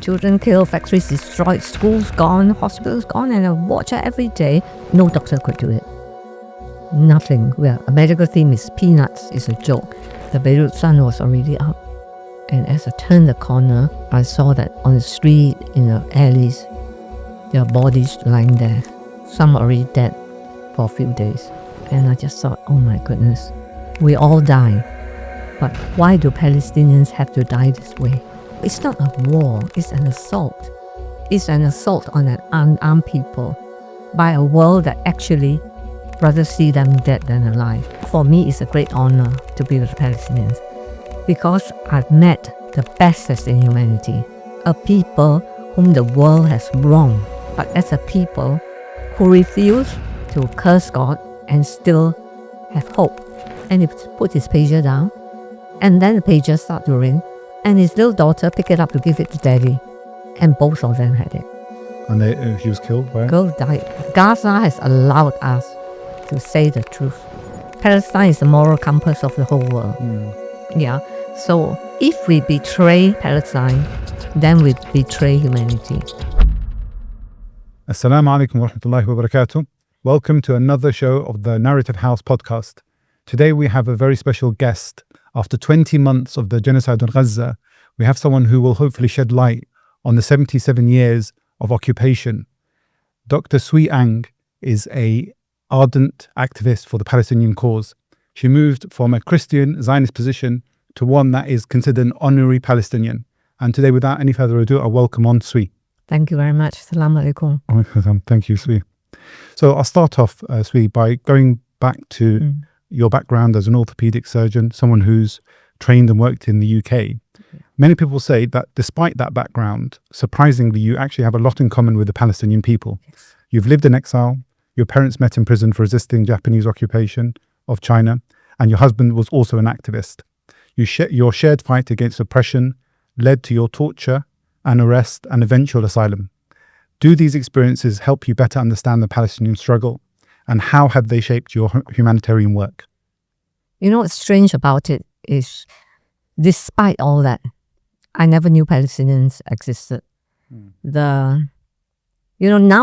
children killed, factories destroyed, schools gone, hospitals gone, and I watch it every day. No doctor could do it. Nothing. Well, a medical team is peanuts, it's a joke. The Beirut sun was already up. And as I turned the corner, I saw that on the street, in the alleys, there are bodies lying there. Some are already dead for a few days. And I just thought, oh my goodness, we all die. But why do Palestinians have to die this way? It's not a war, it's an assault. It's an assault on an unarmed people by a world that actually rather see them dead than alive. For me, it's a great honor to be with the Palestinians because I've met the bestest in humanity, a people whom the world has wronged, but as a people who refuse to curse God and still have hope. And he put his pager down, and then the pager started to ring, and his little daughter picked it up to give it to daddy, and both of them had it. And he was killed, right? Girl died. Gaza has allowed us to say the truth. Palestine is the moral compass of the whole world. Yeah. So if we betray Palestine, then we betray humanity. Assalamu alaikum wa rahmatullahi wa barakatuh. Welcome to another show of the Narrative House podcast. Today we have a very special guest. After 20 months of the genocide on Gaza, we have someone who will hopefully shed light on the 77 years of occupation. Dr. Sui Ang is an ardent activist for the Palestinian cause. She moved from a Christian Zionist position to one that is considered an honorary Palestinian. And today, without any further ado, I welcome on Sui. Thank you very much. Assalamu alaikum. Thank you, Sui. So I'll start off, Sui, by going back to your background as an orthopedic surgeon, someone who's trained and worked in the UK. Yeah. Many people say that despite that background, surprisingly, you actually have a lot in common with the Palestinian people. Yes. You've lived in exile, your parents met in prison for resisting Japanese occupation of China, and your husband was also an activist. Your shared fight against oppression led to your torture and arrest and eventual asylum. Do these experiences help you better understand the Palestinian struggle? And how have they shaped your humanitarian work? You know what's strange about it is, despite all that, I never knew Palestinians existed. Now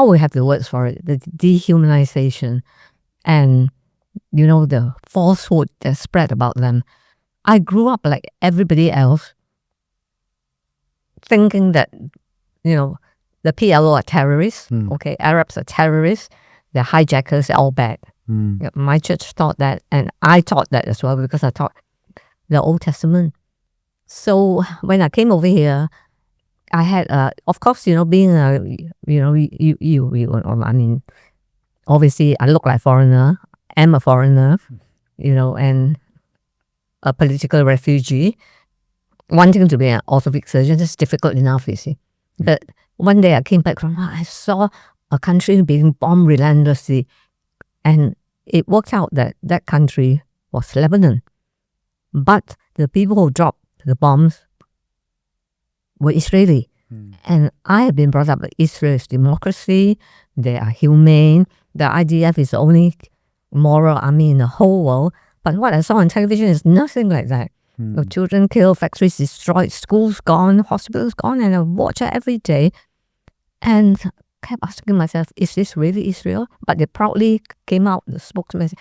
we have the words for it, the dehumanization and, the falsehood that spread about them. I grew up like everybody else, thinking that, the PLO are terrorists, Arabs are terrorists, they're hijackers, they're all bad. My church taught that, and I taught that as well because I taught the Old Testament. So when I came over here, I had, of course, being obviously I look like a foreigner, am a foreigner, and a political refugee. Wanting to be an orthopedic surgeon is difficult enough, you see. But one day I came back from, I saw a country being bombed relentlessly. And it worked out that that country was Lebanon. But the people who dropped the bombs were Israeli. And I have been brought up that Israel is democracy, they are humane, the IDF is the only moral army in the whole world. But what I saw on television is nothing like that. Children killed, factories destroyed, schools gone, hospitals gone, and I watch it every day. And kept asking myself, is this really Israel? But they proudly came out, the spokesman said,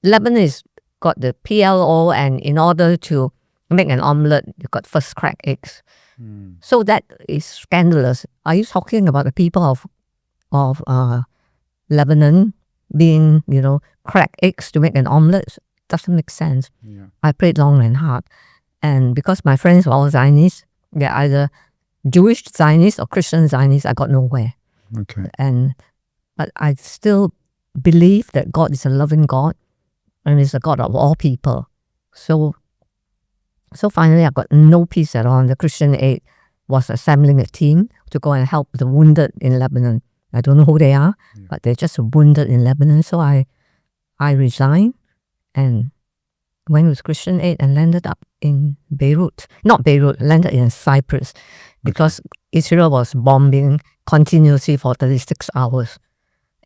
Lebanon has got the PLO, and in order to make an omelette, you got first crack eggs. So that is scandalous. Are you talking about the people of Lebanon being, crack eggs to make an omelette? Doesn't make sense. Yeah. I prayed long and hard. And because my friends were all Zionists, they're either Jewish Zionists or Christian Zionists, I got nowhere. Okay. But I still believe that God is a loving God and is a God of all people. So finally I got no peace at all. And the Christian Aid was assembling a team to go and help the wounded in Lebanon. I don't know who they are, but they're just wounded in Lebanon. So I resigned and went with Christian Aid and landed up in Beirut. Not Beirut, landed in Cyprus because Israel was bombing continuously for 36 hours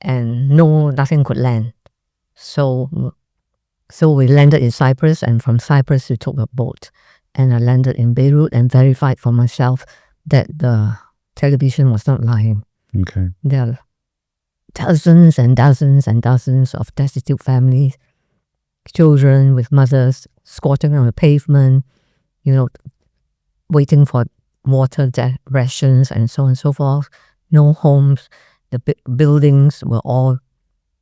and nothing could land. So we landed in Cyprus, and from Cyprus we took a boat and I landed in Beirut and verified for myself that the television was not lying. Okay. There are dozens and dozens and dozens of destitute families, children with mothers squatting on the pavement, waiting for water, rations, and so on and so forth. No homes. The buildings were all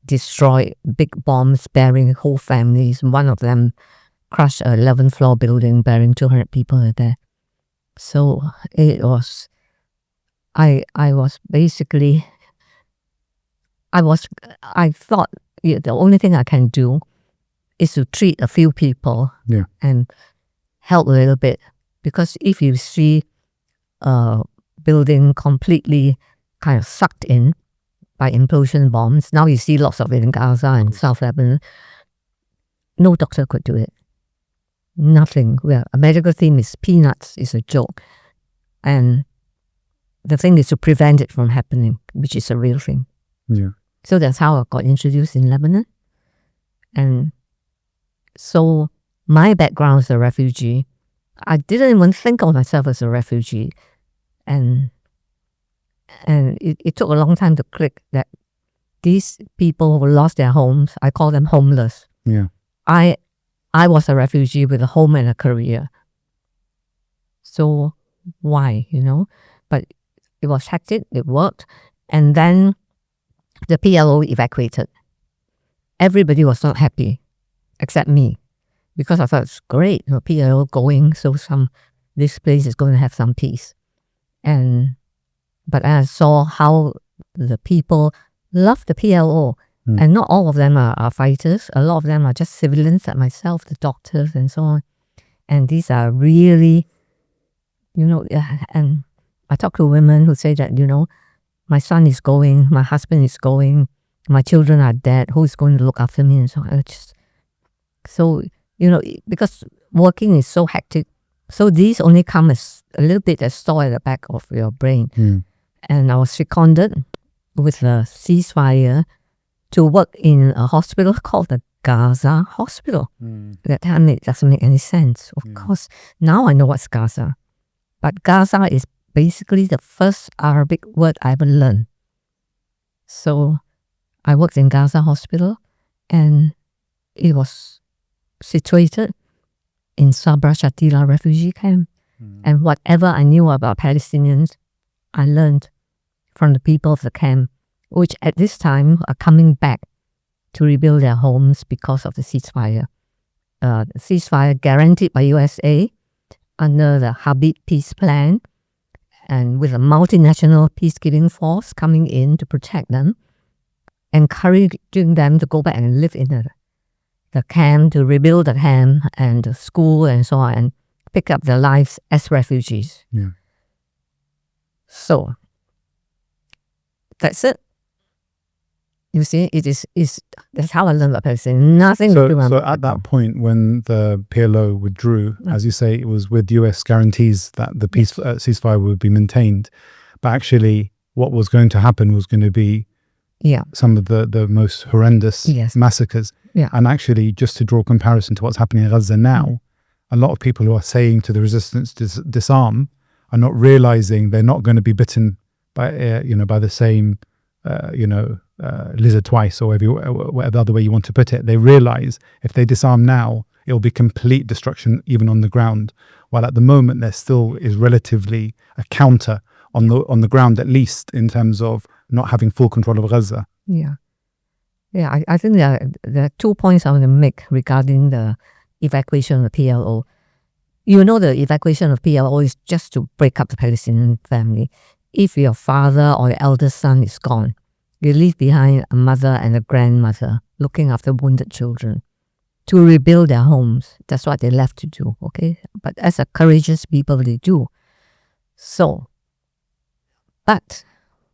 destroyed. Big bombs burying whole families. One of them crushed an 11th floor building burying 200 people there. So it was, I thought the only thing I can do is to treat a few people and help a little bit. Because if you see a building completely kind of sucked in by implosion bombs, now you see lots of it in Gaza and South Lebanon, no doctor could do it. Nothing. Well, a medical team is peanuts, is a joke. And the thing is to prevent it from happening, which is a real thing. Yeah. So that's how I got introduced in Lebanon. And so my background as a refugee, I didn't even think of myself as a refugee. And it took a long time to click that these people who lost their homes, I call them homeless. Yeah. I was a refugee with a home and a career. So why, But it was hectic, it worked. And then the PLO evacuated. Everybody was not happy, except me. Because I thought it's great, PLO going, so this place is going to have some peace. But I saw how the people love the PLO. And not all of them are fighters. A lot of them are just civilians like myself, the doctors and so on. And these are really, and I talk to women who say that, my son is going, my husband is going, my children are dead, who is going to look after me and so on. Because working is so hectic, so these only come as a little bit as store at the back of your brain. And I was seconded with a ceasefire to work in a hospital called the Gaza Hospital. At that time, it doesn't make any sense. Of course, now I know what's Gaza. But Gaza is basically the first Arabic word I ever learned. So I worked in Gaza Hospital, and it was situated in Sabra and Shatila refugee camp. And whatever I knew about Palestinians, I learned from the people of the camp, which at this time are coming back to rebuild their homes because of the ceasefire. The ceasefire guaranteed by USA under the Habib Peace Plan, and with a multinational peacekeeping force coming in to protect them, encouraging them to go back and live in the camp, to rebuild the camp and the school and so on, and pick up their lives as refugees. Yeah. So that's it. You see, that's how I learned about Palestine. Nothing to do with So at that point, when the PLO withdrew, as you say, it was with US guarantees that the peace ceasefire would be maintained. But actually, what was going to happen was going to be some of the most horrendous massacres. Yeah. And actually, just to draw a comparison to what's happening in Gaza now, a lot of people who are saying to the resistance disarm are not realizing they're not going to be bitten by by the same lizard twice, or whatever other way you want to put it. They realize if they disarm now, it'll be complete destruction even on the ground. While at the moment there still is relatively a counter on the ground, at least in terms of not having full control of Gaza. Yeah, I think there are 2 points I want to make regarding the evacuation of the PLO. The evacuation of PLO is just to break up the Palestinian family. If your father or your eldest son is gone, you leave behind a mother and a grandmother looking after wounded children to rebuild their homes. That's what they left to do, okay? But as a courageous people, they do. So, but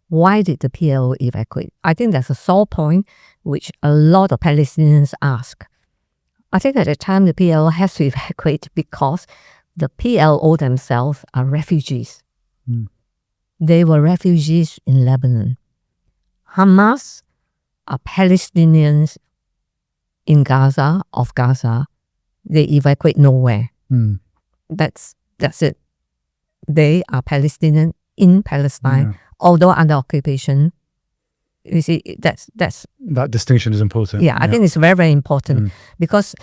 why did the PLO evacuate? I think that's a sore point which a lot of Palestinians ask. I think at the time the PLO has to evacuate because the PLO themselves are refugees. They were refugees in Lebanon. Hamas are Palestinians in Gaza, of Gaza. They evacuate nowhere. That's it. they are Palestinian in Palestine, although under occupation. You see, that distinction is important. I think it's very, very important because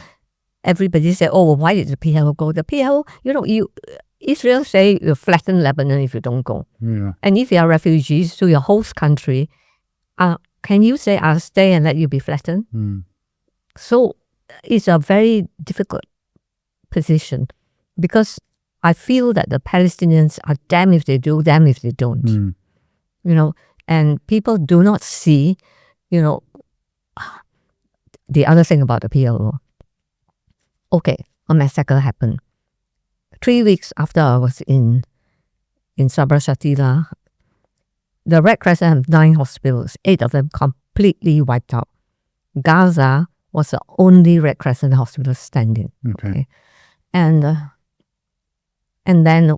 everybody say, oh, why did the PLO go? The PLO, Israel say you flatten Lebanon if you don't go. And if you are refugees to your host country, can you say, I'll stay and let you be flattened? So it's a very difficult position because I feel that the Palestinians are damned if they do, damned if they don't. And people do not see, the other thing about the PLO. Okay, a massacre happened. 3 weeks after I was in Sabra and Shatila, the Red Crescent had 9 hospitals, 8 of them completely wiped out. Gaza was the only Red Crescent hospital standing. Okay. And then,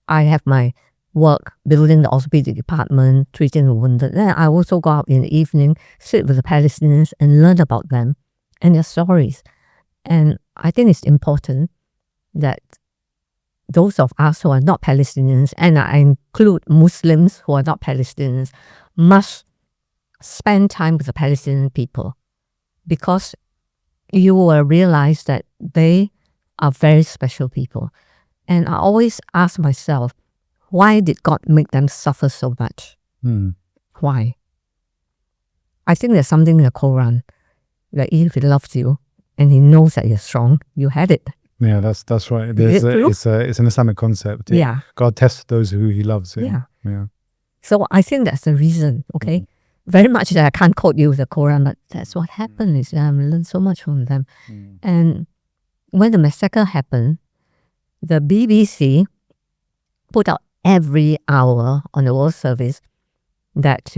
I have my work building the orthopedic department, treating the wounded. Then I also go out in the evening, sit with the Palestinians and learn about them and their stories. And I think it's important that those of us who are not Palestinians, and I include Muslims who are not Palestinians, must spend time with the Palestinian people because you will realize that they are very special people. And I always ask myself, why did God make them suffer so much? Why? I think there's something in the Quran that if He loves you and He knows that you're strong, you had it. Yeah, that's right. It's an Islamic concept. Yeah. God tests those who He loves. Yeah. So I think that's the reason, Very much that I can't quote you the Quran, but that's what happened is I learned so much from them. And when the massacre happened, the BBC put out every hour on the World Service that,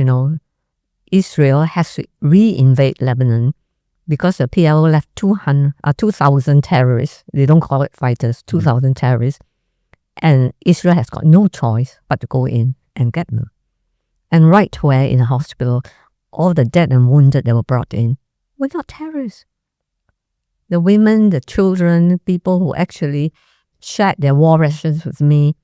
Israel has to re-invade Lebanon because the PLO left 2,000 terrorists. They don't call it fighters, 2,000 terrorists. And Israel has got no choice but to go in and get them. And right where in the hospital, all the dead and wounded that were brought in were not terrorists. The women, the children, people who actually shared their war rations with me,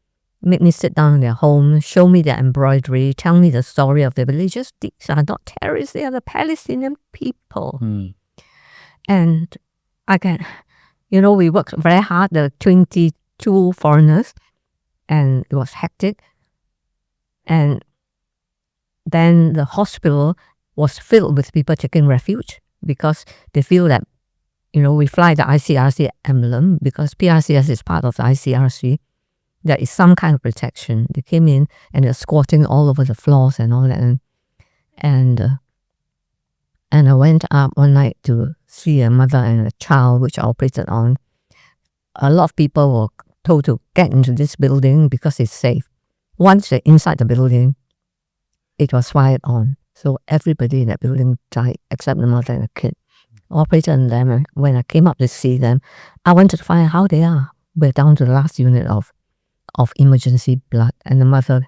make me sit down in their home, show me their embroidery, tell me the story of their villages. These are not terrorists, they are the Palestinian people. And we worked very hard, the 22 foreigners, and it was hectic. And then the hospital was filled with people taking refuge because they feel that, we fly the ICRC emblem because PRCS is part of the ICRC. There is some kind of protection. They came in and they're squatting all over the floors and all that. And I went up one night to see a mother and a child which I operated on. A lot of people were told to get into this building because it's safe. Once they're inside the building, it was fired on. So everybody in that building died except the mother and the kid. Operated on them, and when I came up to see them, I wanted to find out how they are. We're down to the last unit of emergency blood, and the mother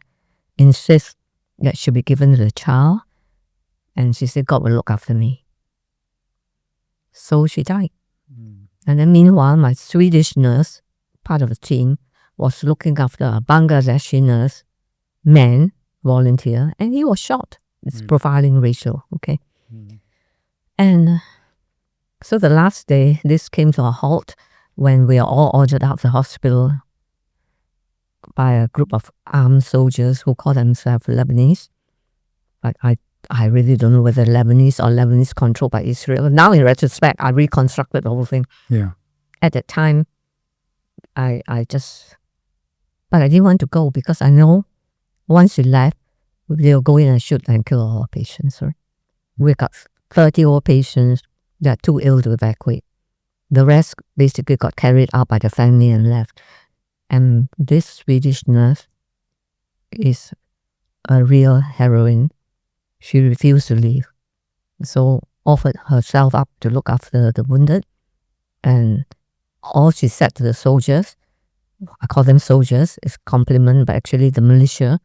insists that should be given to the child, and she said, God will look after me. So she died. And then meanwhile, my Swedish nurse, part of the team, was looking after a Bangladeshi nurse, man, volunteer, and he was shot. It's profiling racial, And so the last day, this came to a halt when we are all ordered out of the hospital by a group of armed soldiers who call themselves Lebanese. But I really don't know whether Lebanese or Lebanese controlled by Israel. Now in retrospect, I reconstructed the whole thing. Yeah. At that time, but I didn't want to go because I know once we left, they'll go in and shoot and kill all our patients. Right? We got 30 old patients that are too ill to evacuate. The rest basically got carried out by the family and left. And this Swedish nurse is a real heroine. She refused to leave. So offered herself up to look after the wounded. And all she said to the soldiers, I call them soldiers, it's a compliment, but actually the militia,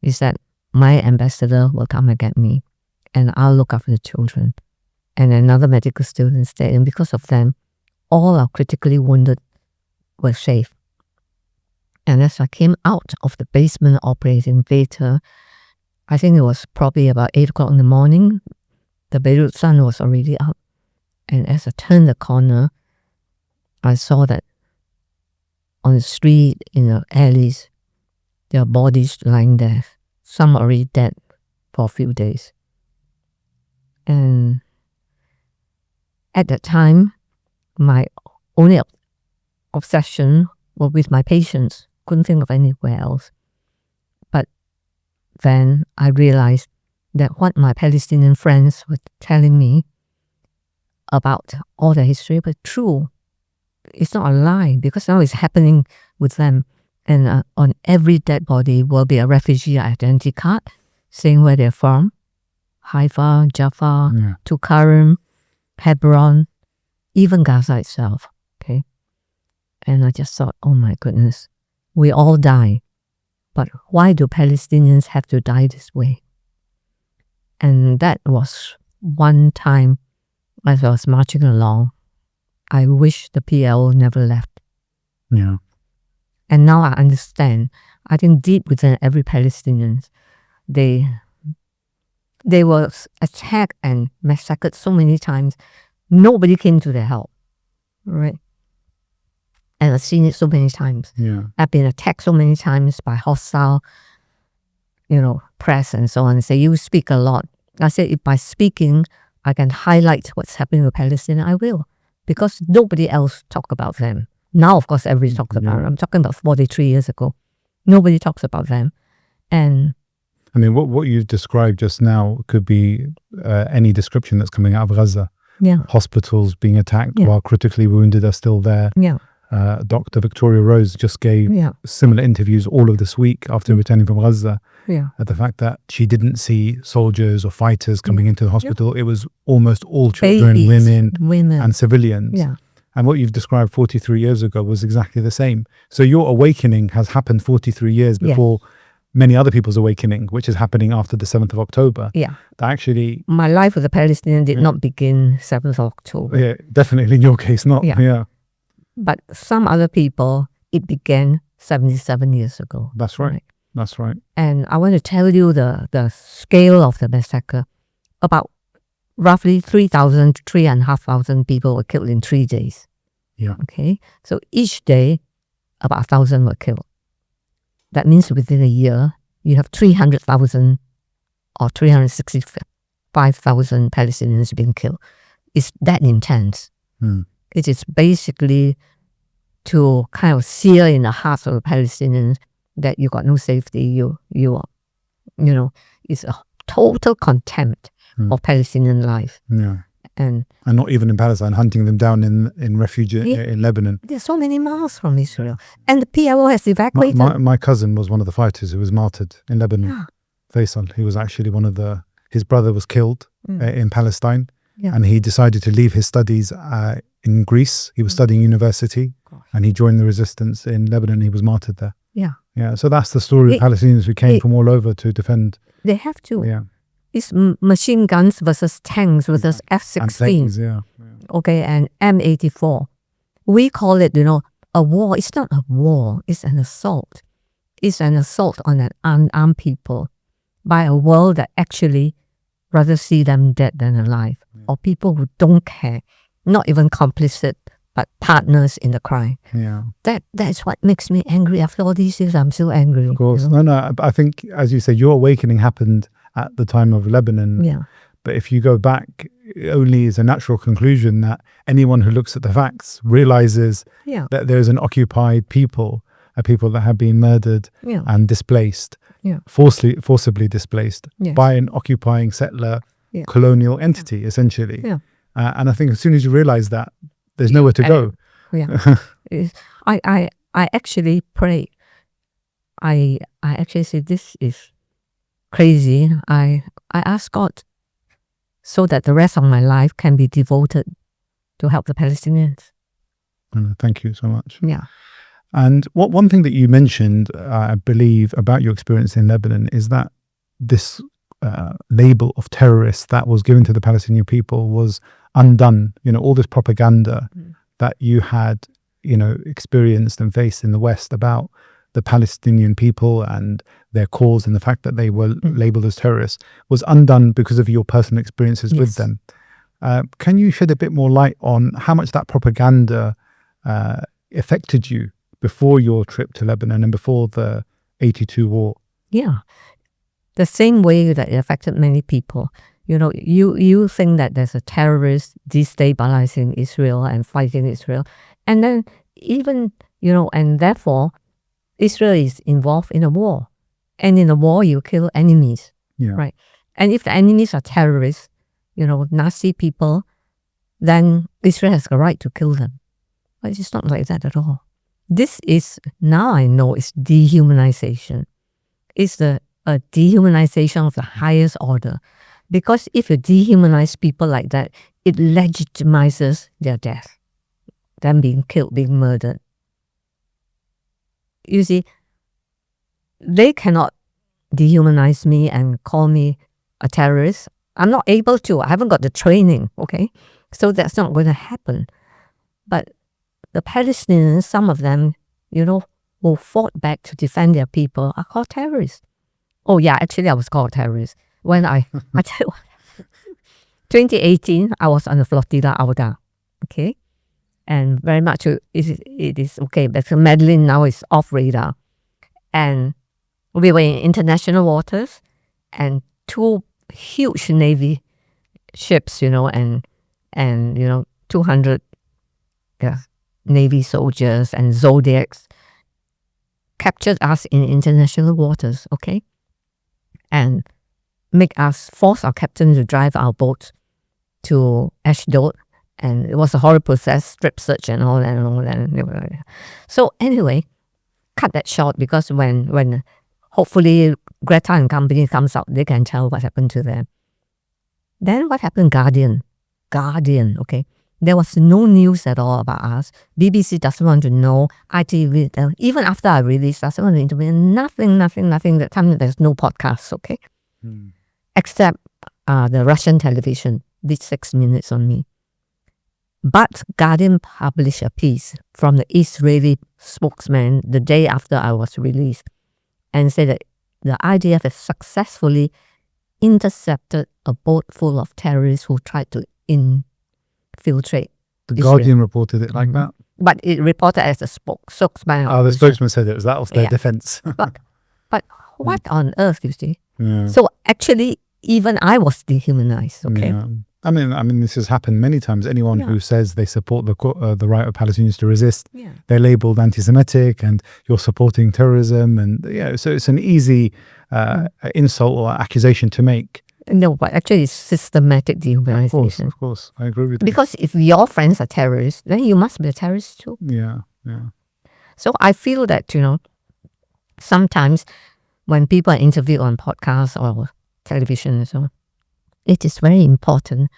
is that my ambassador will come and get me and I'll look after the children. And another medical student stayed, and because of them, all our critically wounded were safe. And as I came out of the basement operating theater, I think it was probably about 8 o'clock in the morning. The Beirut sun was already up. And as I turned the corner, I saw that on the street, in the alleys, there are bodies lying there. Some already dead for a few days. And at that time, my only obsession was with my patients. Couldn't think of anywhere else. But then I realized that what my Palestinian friends were telling me about all the history was true. It's not a lie, because now it's happening with them. And on every dead body will be a refugee identity card saying where they're from. Haifa, Jaffa, Tulkarem, Hebron, even Gaza itself. Okay. And I just thought, oh my goodness, we all die. But why do Palestinians have to die this way? And that was one time as I was marching along, I wish the PLO never left. Yeah. And now I understand. I think deep within every Palestinian, they were attacked and massacred so many times. Nobody came to their help. Right? And I've seen it so many times. Yeah. I've been attacked so many times by hostile, press and so on. And say, you speak a lot. I said, if by speaking, I can highlight what's happening with Palestine, I will. Because nobody else talk about them. Now, of course, everybody talks about them. I'm talking about 43 years ago. Nobody talks about them. And I mean, what you've described just now could be any description that's coming out of Gaza. Yeah. Hospitals being attacked while critically wounded are still there. Yeah. Dr. Victoria Rose just gave similar interviews all of this week after returning from Gaza. Yeah. At the fact that she didn't see soldiers or fighters coming into the hospital. It was almost all children, babies, women, and civilians. Yeah. And what you've described 43 years ago was exactly the same. So your awakening has happened 43 years before many other people's awakening, which is happening after the 7th of October. Yeah. That actually... My life with the Palestinian did not begin 7th of October. Yeah, definitely in your case, not. Yeah. But some other people, it began 77 years ago. That's right. That's right. And I want to tell you the scale of the massacre. About roughly 3,000 to 3,500 people were killed in 3 days. Yeah. Okay. So each day, about 1,000 were killed. That means within a year, you have 300,000 or 365,000 Palestinians being killed. It's that intense. It is basically to kind of sear in the hearts of the Palestinians that you got no safety. It's a total contempt of Palestinian life. Yeah. And not even in Palestine, hunting them down in refuge in Lebanon. There's so many miles from Israel. And the PLO has evacuated. My cousin was one of the fighters who was martyred in Lebanon. Faisal, he was actually his brother was killed in Palestine. Yeah. And he decided to leave his studies in Greece. He was studying university and he joined the resistance in Lebanon. He was martyred there. Yeah. Yeah. So that's the story of Palestinians who came from all over to defend. They have to. Yeah. It's machine guns versus tanks versus F-16. Yeah. Okay, and M84. We call it, a war. It's not a war. It's an assault. It's an assault on an unarmed people by a world that actually rather see them dead than alive, or people who don't care, not even complicit, but partners in the crime. Yeah. That's what makes me angry. After all these years, I'm still angry. Of course. No, I think, as you say, your awakening happened at the time of Lebanon. Yeah. But if you go back, it only is a natural conclusion that anyone who looks at the facts realizes that there's an occupied people, a people that have been murdered and displaced, forcibly displaced by an occupying settler colonial entity, essentially. Yeah. And I think as soon as you realize that, there's nowhere to go. I actually pray. I actually say, this is crazy. I ask God so that the rest of my life can be devoted to help the Palestinians. Thank you so much. Yeah. And one thing that you mentioned, I believe, about your experience in Lebanon is that this label of terrorists that was given to the Palestinian people was undone. All this propaganda that you had, experienced and faced in the West about the Palestinian people and their cause and the fact that they were labeled as terrorists was undone because of your personal experiences with them. Can you shed a bit more light on how much that propaganda affected you before your trip to Lebanon and before the 82 war? Yeah. The same way that it affected many people. You know, you think that there's a terrorist destabilizing Israel and fighting Israel. And then even, you know, and therefore Israel is involved in a war. And in a war, you kill enemies. Yeah. Right. And if the enemies are terrorists, you know, Nazi people, then Israel has the right to kill them. But it's not like that at all. This is, now I know, it's dehumanization. It's a dehumanization of the highest order. Because if you dehumanize people like that, it legitimizes their death, them being killed, being murdered. You see, they cannot dehumanize me and call me a terrorist. I'm not able to. I haven't got the training, okay? So that's not going to happen. But the Palestinians, some of them, you know, who fought back to defend their people are called terrorists. Oh yeah, actually I was called a terrorist. When I tell you, 2018, I was on the flotilla Auda, okay? And very much it is okay, but Madeline now is off radar. And we were in international waters and two huge Navy ships, you know, and you know, 200 Navy soldiers and Zodiacs captured us in international waters, okay? And force our captain to drive our boat to Ashdod. And it was a horrible process, strip search and all that. So anyway, cut that short because when hopefully Greta and company comes out, they can tell what happened to them. Then what happened? Guardian, okay? There was no news at all about us. BBC doesn't want to know. ITV, even after I released, doesn't want to interview. Nothing. That time there's no podcast, okay? Except the Russian television did 6 minutes on me. But Guardian published a piece from the Israeli spokesman the day after I was released and said that the IDF has successfully intercepted a boat full of terrorists who tried to infiltrate The Israel. Guardian reported it like that? But it reported as a spokesman. Oh, the spokesman said it was that was their defense. But what on earth, you see? Yeah. So actually, even I was dehumanized, okay? Yeah. I mean, this has happened many times. Anyone who says they support the right of Palestinians to resist, they're labeled anti-Semitic, and you're supporting terrorism, and so it's an easy insult or accusation to make. No, but actually, it's systematic dehumanization. Of course, I agree with you. Because if your friends are terrorists, then you must be a terrorist too. Yeah. So I feel that, you know, sometimes when people are interviewed on podcasts or television and so on, it is very important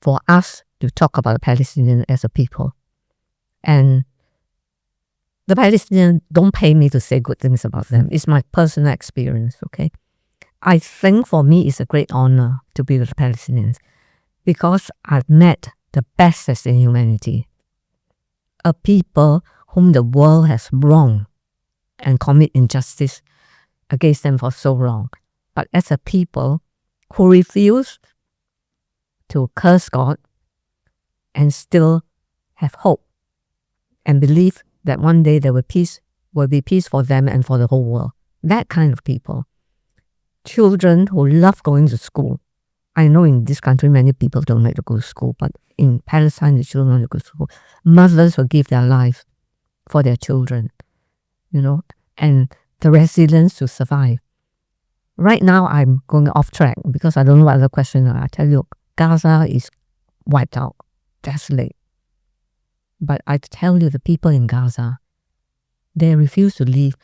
for us to talk about the Palestinians as a people. And the Palestinians don't pay me to say good things about them. It's my personal experience, okay? I think for me it's a great honor to be with the Palestinians because I've met the best in humanity. A people whom the world has wronged and commit injustice against them for so long. But as a people who refuse to curse God and still have hope and believe that one day there will be peace for them and for the whole world. That kind of people. Children who love going to school. I know in this country many people don't like to go to school, but in Palestine the children want to go to school. Mothers will give their life for their children, you know, and the resilience to survive. Right now, I'm going off track because I don't know what other question are. I tell you, Gaza is wiped out, desolate. But I tell you, the people in Gaza, they refuse to leave.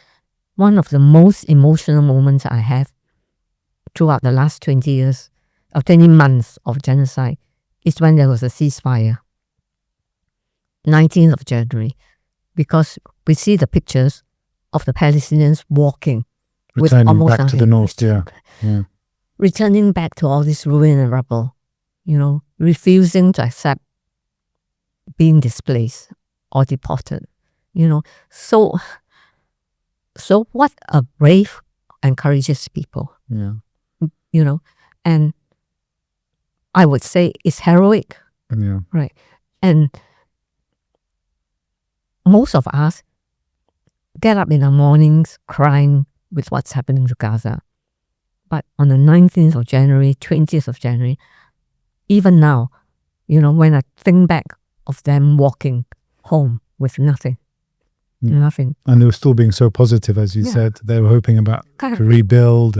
One of the most emotional moments I have throughout the last 20 years, or 20 months of genocide, is when there was a ceasefire, 19th of January, because we see the pictures of the Palestinians walking. Returning back to the north, yeah. Returning back to all this ruin and rubble, you know, refusing to accept being displaced or deported, you know. So So what a brave and courageous people, Yeah. you know, and I would say it's heroic, Yeah. right? And most of us get up in the mornings crying with what's happening to Gaza. But on the 19th of January, 20th of January, even now, when I think back of them walking home with nothing. Nothing. And they were still being so positive, as you said. They were hoping about to rebuild.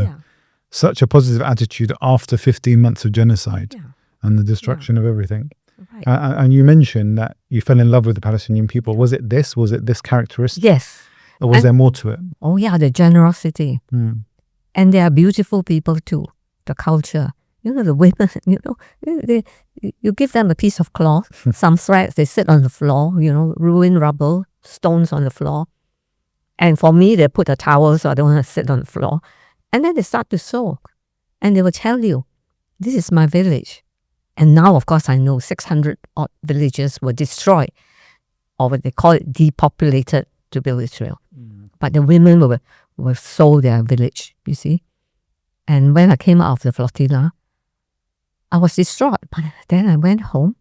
Such a positive attitude after 15 months of genocide and the destruction of everything. Right. And you mentioned that you fell in love with the Palestinian people. Was it this characteristic? Yes. Or was there more to it? Oh yeah, the generosity. And they are beautiful people too. The culture. The women, you give them a piece of cloth, some threads, they sit on the floor, ruined rubble, stones on the floor. And for me, they put a towel so I don't want to sit on the floor. And then they start to sew. And they will tell you, this is my village. And now, of course, I know 600 odd villages were destroyed, or what they call it, depopulated to build Israel. But the women will sew their village, you see. And when I came out of the flotilla, I was distraught. But then I went home,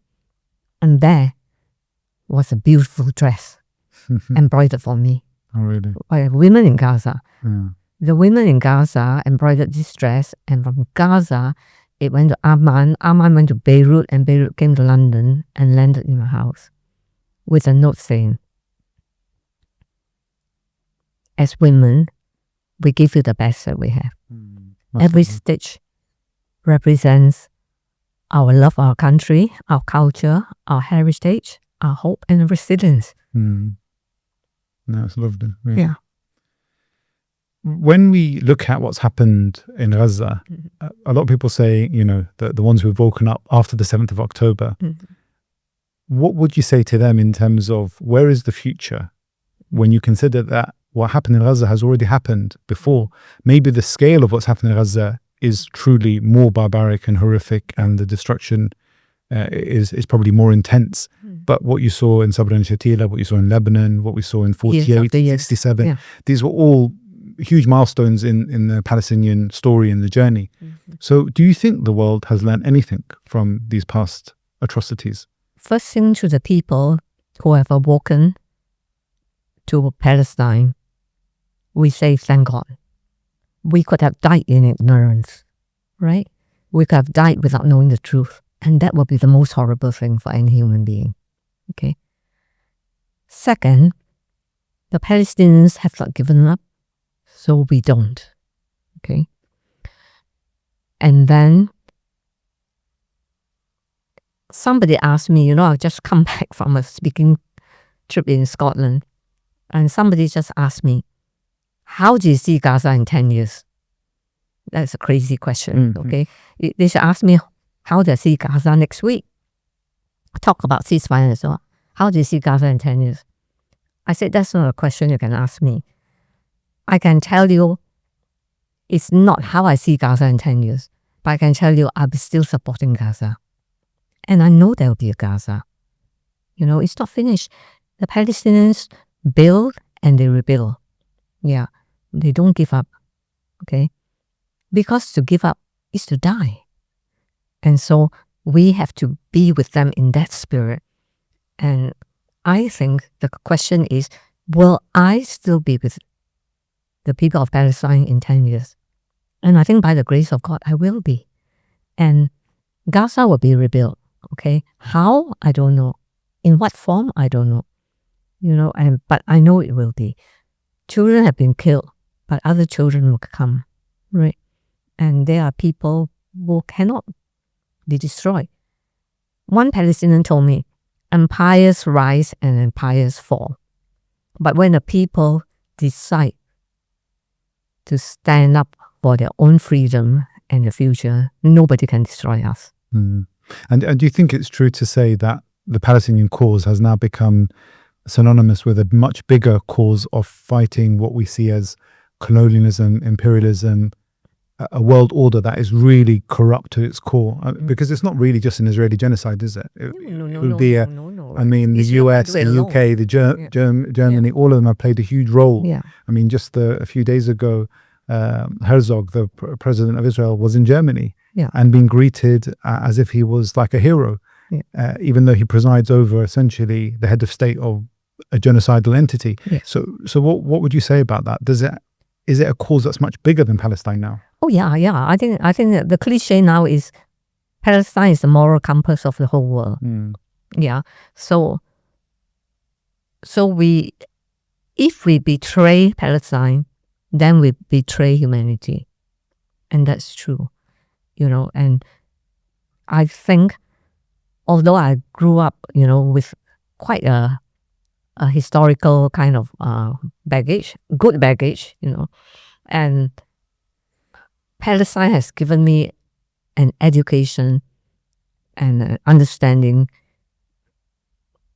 and there was a beautiful dress embroidered for me. Oh, really? By women in Gaza. Yeah. The women in Gaza embroidered this dress, and from Gaza, it went to Amman. Amman went to Beirut, and Beirut came to London and landed in my house with a note saying, as women, we give you the best that we have. Every stitch represents our love for our country, our culture, our heritage, our hope and resilience. No, it's lovely. Really. Yeah. When we look at what's happened in Gaza, a lot of people say, the ones who've woken up after the 7th of October, what would you say to them in terms of where is the future when you consider that what happened in Gaza has already happened before? Maybe the scale of what's happened in Gaza is truly more barbaric and horrific, and the destruction is probably more intense. But what you saw in Sabra and Shatila, what you saw in Lebanon, what we saw in 48, 67, these were all huge milestones in the Palestinian story and the journey. So do you think the world has learned anything from these past atrocities? First thing, to the people who have awoken to Palestine, we say thank God. We could have died in ignorance, right? We could have died without knowing the truth. And that would be the most horrible thing for any human being. Okay. Second, the Palestinians have not given up, so we don't. Okay. And then somebody asked me, I just come back from a speaking trip in Scotland, and somebody just asked me, how do you see Gaza in 10 years? That's a crazy question, okay? They should ask me, how do I see Gaza next week? Talk about ceasefire and so on. How do you see Gaza in 10 years? I said, that's not a question you can ask me. I can tell you it's not how I see Gaza in 10 years, but I can tell you I'll be still supporting Gaza. And I know there will be a Gaza. It's not finished. The Palestinians build and they rebuild. Yeah, they don't give up, okay? Because to give up is to die. And so we have to be with them in that spirit. And I think the question is, will I still be with the people of Palestine in 10 years? And I think by the grace of God, I will be. And Gaza will be rebuilt, okay? How? I don't know. In what form? I don't know. But I know it will be. Children have been killed, but other children will come, right? And there are people who cannot be destroyed. One Palestinian told me, empires rise and empires fall. But when the people decide to stand up for their own freedom and the future, nobody can destroy us. And do you think it's true to say that the Palestinian cause has now become synonymous with a much bigger cause of fighting what we see as colonialism, imperialism, a world order that is really corrupt to its core? Because it's not really just an Israeli genocide, is it? It would be I mean, the US, the UK, the Germany, all of them have played a huge role. Yeah. I mean, just a few days ago, Herzog, the president of Israel, was in Germany and being greeted as if he was like a hero, even though he presides over essentially the head of state of a genocidal entity. Yeah. So what would you say about that? Is it a cause that's much bigger than Palestine now? Oh yeah. I think that the cliche now is Palestine is the moral compass of the whole world. Yeah. So if we betray Palestine, then we betray humanity. And that's true, and I think, although I grew up, with quite a historical kind of baggage, good baggage, and Palestine has given me an education and an understanding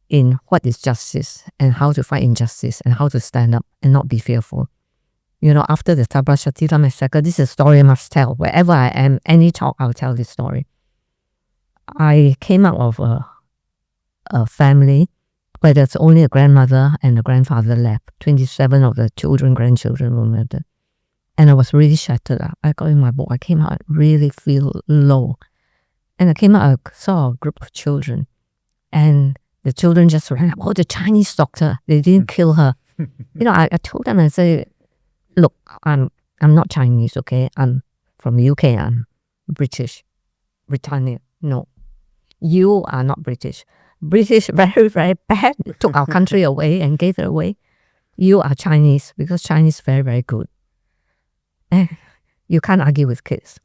in what is justice and how to fight injustice and how to stand up and not be fearful. After the Sabra and Shatila massacre, this is a story I must tell. Wherever I am, any talk, I'll tell this story. I came out of a family where there's only a grandmother and a grandfather left. 27 of the grandchildren were murdered. And I was really shattered. I got in my book. I came out, really feel low. And I came out, I saw a group of children. And the children just ran up, oh, the Chinese doctor, they didn't kill her. I told them, I said, look, I'm not Chinese, okay? I'm from UK, I'm British, Britannia. No, you are not British. British, very, very bad, took our country away and gave it away. You are Chinese, because Chinese is very, very good. And you can't argue with kids.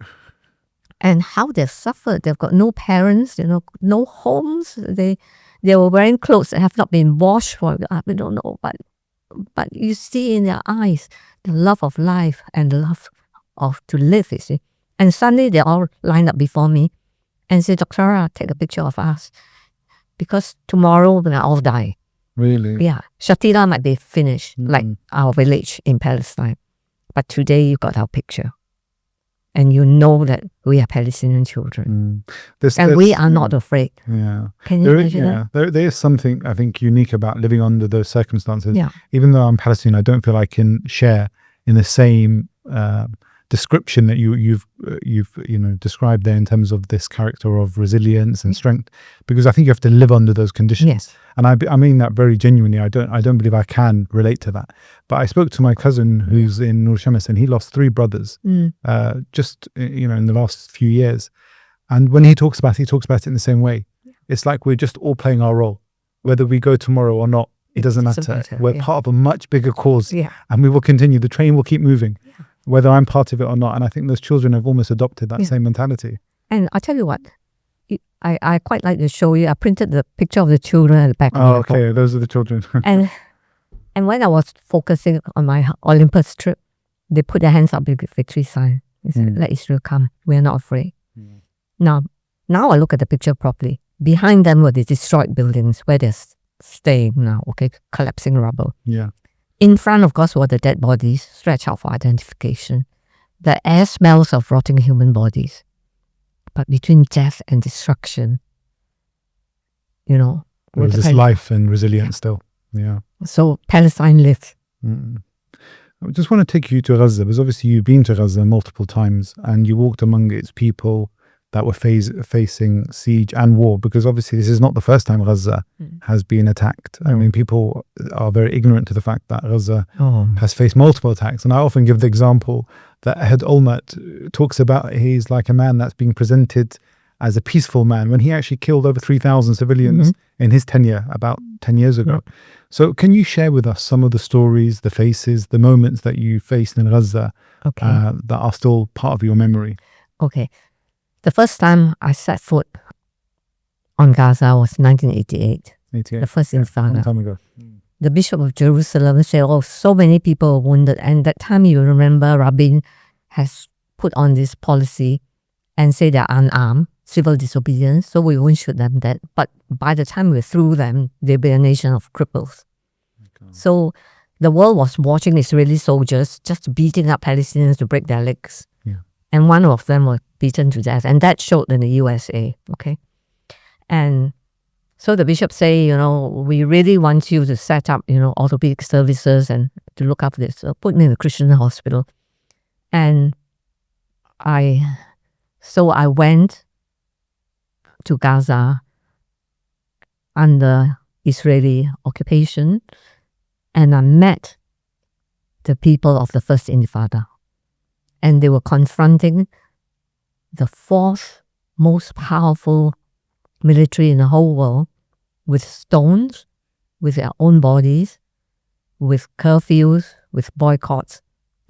And how they've suffered, they've got no parents, no homes. They were wearing clothes that have not been washed for, we don't know, but you see in their eyes the love of life and the love of to live, you see. And suddenly they all lined up before me and said, Dr. take a picture of us, because tomorrow we'll all die. Really? Yeah. Shatila might be finished, like our village in Palestine. But today you got our picture. And you know that we are Palestinian children. And we are not afraid. Yeah. Can you imagine that? There is something, I think, unique about living under those circumstances. Yeah. Even though I'm Palestinian, I don't feel I can share in the same description that you've described there in terms of this character of resilience and strength, because I think you have to live under those conditions. Yes. And I mean that very genuinely. I don't believe I can relate to that. But I spoke to my cousin who's in Nur Shams, and he lost 3 brothers just in the last few years. And when he talks about it in the same way. It's like we're just all playing our role, whether we go tomorrow or not. It doesn't matter. We're part of a much bigger cause, and we will continue. The train will keep moving, whether I'm part of it or not. And I think those children have almost adopted that same mentality. And I'll tell you what, I quite like to show you. I printed the picture of the children at the back of the book. Okay, those are the children. and when I was focusing on my Olympus trip, they put their hands up with the victory sign. They said, let Israel come. We are not afraid. Now I look at the picture properly. Behind them were the destroyed buildings where they're staying now, collapsing rubble. Yeah. In front, of course, were the dead bodies stretched out for identification. The air smells of rotting human bodies. But between death and destruction, there was this life and resilience still. Yeah. So Palestine lived. I just want to take you to Gaza, because obviously you've been to Gaza multiple times and you walked among its people that were facing siege and war, because obviously this is not the first time Gaza has been attacked. I mean, people are very ignorant to the fact that Gaza has faced multiple attacks. And I often give the example that Ehud Olmert talks about. He's like a man that's being presented as a peaceful man when he actually killed over 3,000 civilians in his tenure about 10 years ago. So can you share with us some of the stories, the faces, the moments that you faced in Gaza that are still part of your memory? Okay. The first time I set foot on Gaza was 1988. The first Intifada. Long time ago. The Bishop of Jerusalem said, so many people were wounded. And that time, you remember, Rabin has put on this policy and say they're unarmed, civil disobedience, so we won't shoot them dead. But by the time we're through them, they'll be a nation of cripples. So the world was watching Israeli soldiers just beating up Palestinians to break their legs. And one of them was beaten to death. And that showed in the USA, And So the bishop say, we really want you to set up, orthopedic services and to look after this. So put me in a Christian hospital. And I went to Gaza under Israeli occupation, and I met the people of the First Intifada. And they were confronting the fourth most powerful military in the whole world with stones, with their own bodies, with curfews, with boycotts.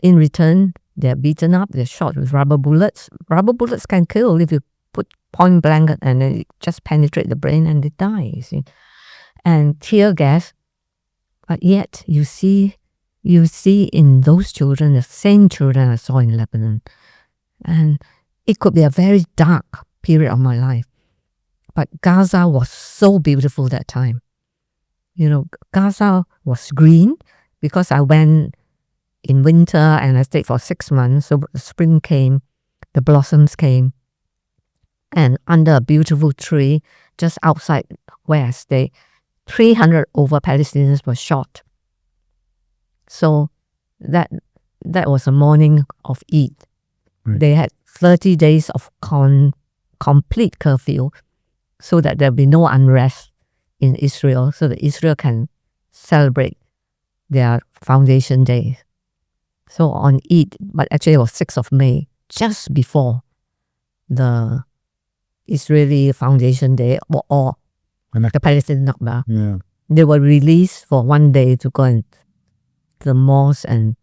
In return, they're beaten up, they're shot with rubber bullets. Rubber bullets can kill if you put point blank and then it just penetrate the brain and they die, you see. And tear gas, but yet you see in those children the same children I saw in Lebanon. And it could be a very dark period of my life. But Gaza was so beautiful that time. Gaza was green because I went in winter and I stayed for 6 months. So spring came, the blossoms came. And under a beautiful tree just outside where I stayed, 300 over Palestinians were shot. So that was a morning of Eid. Right. They had 30 days of complete curfew so that there'll be no unrest in Israel, so that Israel can celebrate their foundation day. So on Eid, but actually it was 6th of May, just before the Israeli Foundation Day or the Palestinian Nakba. Yeah. They were released for 1 day to go to the mosque and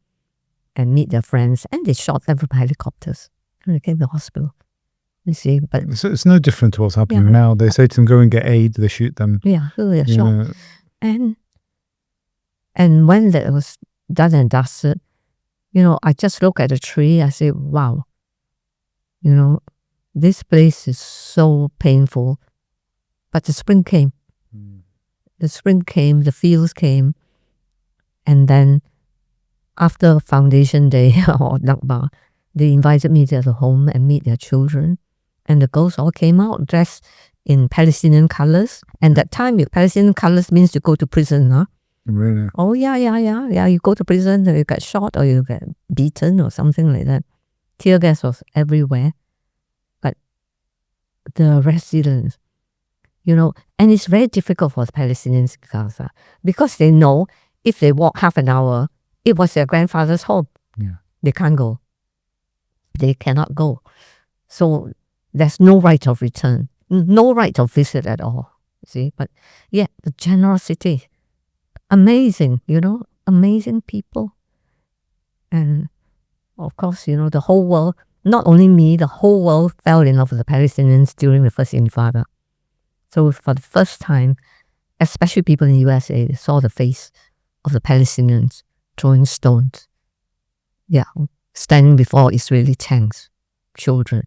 meet their friends, and they shot them from helicopters. And they came to the hospital. You see, but so it's no different to what's happening now. They say to them, go and get aid, they shoot them. Yeah, so they're shot. And when that was done and dusted, I just look at the tree, I say, wow, this place is so painful. But the spring came. The spring came, the fields came, and then after Foundation Day or Nakba, they invited me to their home and meet their children. And the girls all came out dressed in Palestinian colors. And that time, Palestinian colors means you go to prison, huh? Really? Oh, yeah. You go to prison, you get shot or you get beaten or something like that. Tear gas was everywhere. But the resilience, and it's very difficult for the Palestinians in Gaza because they know if they walk half an hour, it was their grandfather's home. Yeah. They can't go. They cannot go. So there's no right of return, no right of visit at all. See, but yeah, the generosity, amazing, amazing people. And of course, the whole world, not only me, the whole world fell in love with the Palestinians during the First Intifada. So for the first time, especially people in the USA, they saw the face of the Palestinians throwing stones. Yeah, standing before Israeli tanks, children.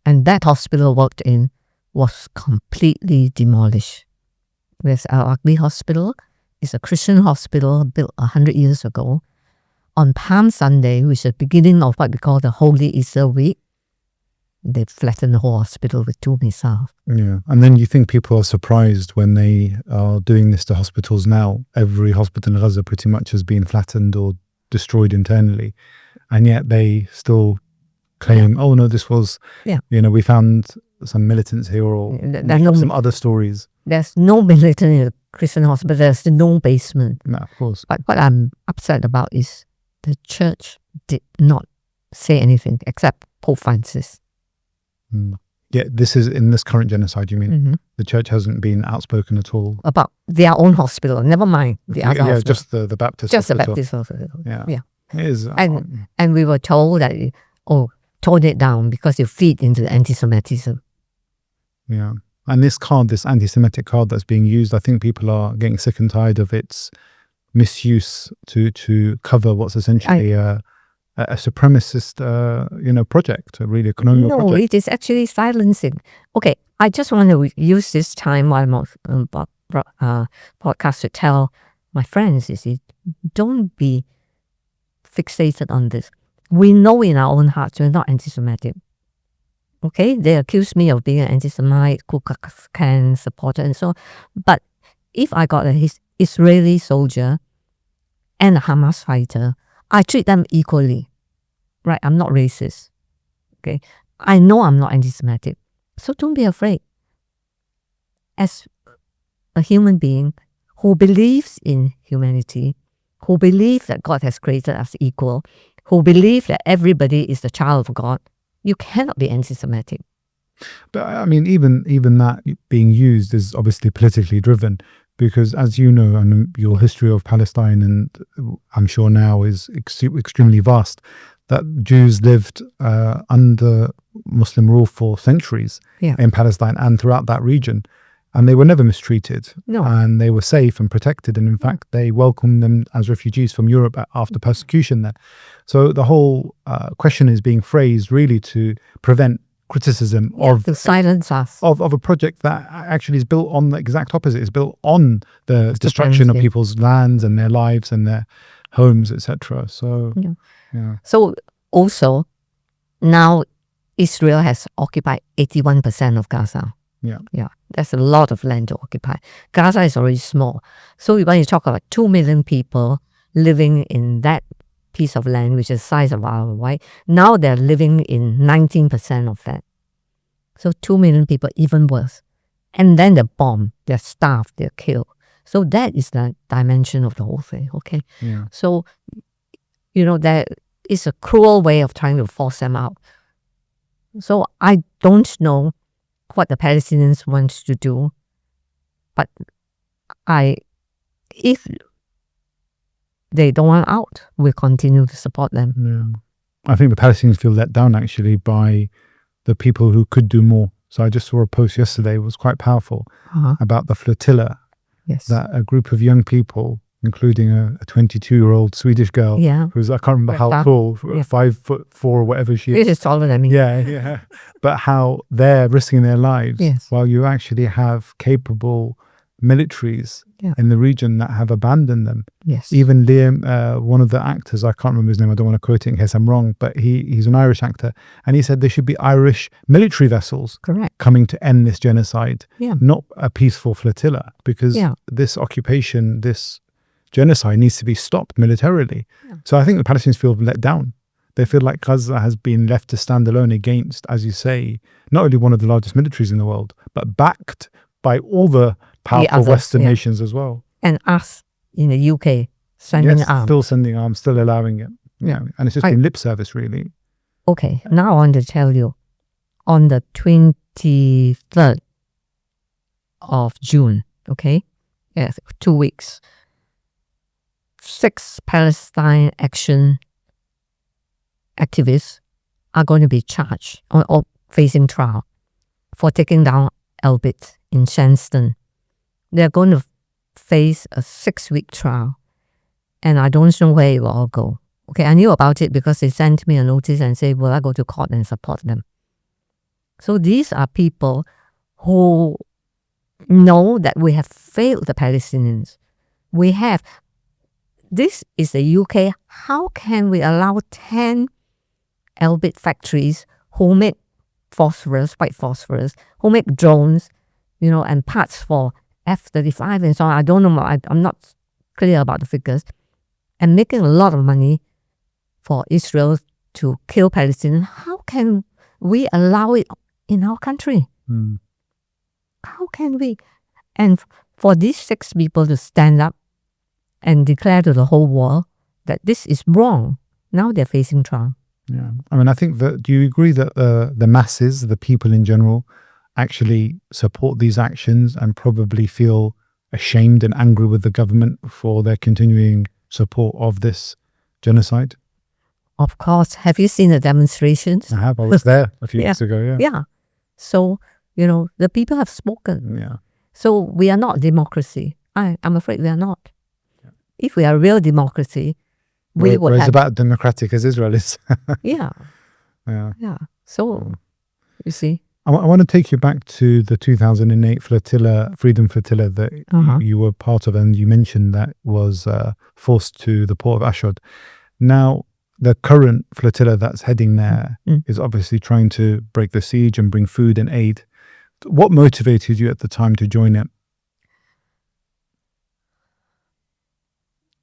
And that hospital I worked in was completely demolished. Whereas our ugly hospital is a Christian hospital built 100 years ago. On Palm Sunday, which is the beginning of what we call the Holy Easter week, they flattened the whole hospital with 2 missiles. Yeah, and then you think people are surprised when they are doing this to hospitals now. Every hospital in Gaza pretty much has been flattened or destroyed internally. And yet they still claim, oh no, this was, we found some militants here or some other stories. There's no militant in the Christian hospital. There's no basement. No, of course. But what I'm upset about is the church did not say anything except Pope Francis. Yeah, this is in this current genocide, you mean? Mm-hmm. The church hasn't been outspoken at all? About their own hospital, never mind the other hospital. Just the Baptist just hospital. Just the Baptist hospital. Yeah. It is. And we were told that, tone it down because you feed into the anti-Semitism. Yeah. And this anti-Semitic card that's being used, I think people are getting sick and tired of its misuse to cover what's essentially a supremacist, project, a really colonial project. No, it is actually silencing. Okay, I just want to use this time while I'm on podcast to tell my friends, don't be fixated on this. We know in our own hearts we're not anti-Semitic. Okay, they accuse me of being an anti-Semite, Ku Klux Klan supporter, and so on. But if I got an Israeli soldier and a Hamas fighter, I treat them equally. Right? I'm not racist. Okay, I know I'm not anti-Semitic, so don't be afraid. As a human being who believes in humanity, who believes that God has created us equal, who believes that everybody is the child of God, you cannot be anti-Semitic. But I mean, even that being used is obviously politically driven, because as you know, and your history of Palestine, and I'm sure now is extremely vast, that Jews lived under Muslim rule for centuries in Palestine and throughout that region. And they were never mistreated. No. And they were safe and protected. And in fact, they welcomed them as refugees from Europe after persecution there. So the whole question is being phrased really to prevent criticism to silence us. Of a project that actually is built on the exact opposite. It's built on the destruction of people's lands and their lives and their homes, etc. So, yeah. So also, now Israel has occupied 81% of Gaza. Yeah. That's a lot of land to occupy. Gaza is already small. So when you talk about 2 million people living in that piece of land, which is the size of our Hawaii, now they're living in 19% of that. So 2 million people, even worse. And then they're bombed, they're starved, they're killed. So that is the dimension of the whole thing, okay? Yeah. So, there is a cruel way of trying to force them out. So I don't know what the Palestinians want to do, but if they don't want out, we'll continue to support them. Yeah. I think the Palestinians feel let down actually by the people who could do more. So I just saw a post yesterday, it was quite powerful, about the flotilla. Yes. That a group of young people, including a 22-year-old Swedish girl, who's, I can't remember how tall, 5'4" or whatever she is. This is taller than me. Yeah. But how they're risking their lives while you actually have capable militaries in the region that have abandoned them. Yes. Even Liam, one of the actors, I can't remember his name, I don't want to quote it in case I'm wrong, but he's an Irish actor, and he said there should be Irish military vessels coming to end this genocide, not a peaceful flotilla, because this occupation, this genocide needs to be stopped militarily. So I think the Palestinians feel let down. They feel like Gaza has been left to stand alone against, as you say, not only one of the largest militaries in the world, but backed by all the powerful Western nations as well. And us in the UK sending arms. Still sending arms, still allowing it. Yeah. And it's just been lip service, really. Okay, now I want to tell you, on the 23rd of June, 2 weeks, 6 Palestine Action activists are going to be charged or facing trial for taking down Elbit in Shandon. They're going to face a 6-week trial, and I don't know where it will all go. Okay, I knew about it because they sent me a notice and said, will I go to court and support them? So these are people who know that we have failed the Palestinians. This is the UK. How can we allow 10 Elbit factories who make phosphorus, white phosphorus, who make drones, and parts for F-35 and so on? I don't know. I'm not clear about the figures. And making a lot of money for Israel to kill Palestinians. How can we allow it in our country? How can we? And for these 6 people to stand up and declare to the whole world that this is wrong, now they're facing trial. Yeah. I mean, I think that, do you agree that the masses, the people in general, actually support these actions and probably feel ashamed and angry with the government for their continuing support of this genocide? Of course. Have you seen the demonstrations? I have. I was there a few weeks ago. Yeah. So, the people have spoken. Yeah. So we are not democracy. I'm afraid we are not. If we are real democracy, we would have... It's about democratic as Israel is. Yeah. So, you see. I want to take you back to the 2008 flotilla, Freedom Flotilla, that you were part of, and you mentioned that was forced to the port of Ashdod. Now, the current flotilla that's heading there is obviously trying to break the siege and bring food and aid. What motivated you at the time to join it?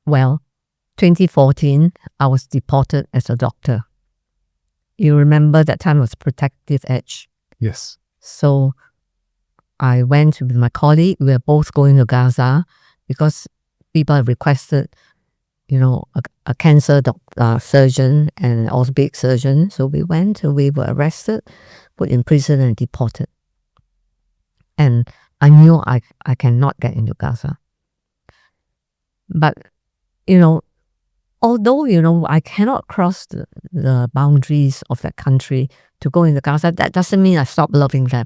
Well, 2014, I was deported as a doctor. You remember that time was protective edge. Yes. So I went with my colleague. We were both going to Gaza because people have requested, a cancer surgeon and an orthopedic surgeon. So we went and we were arrested, put in prison and deported. And I knew I cannot get into Gaza. But, although, I cannot cross the boundaries of that country to go into Gaza, that doesn't mean I stop loving them.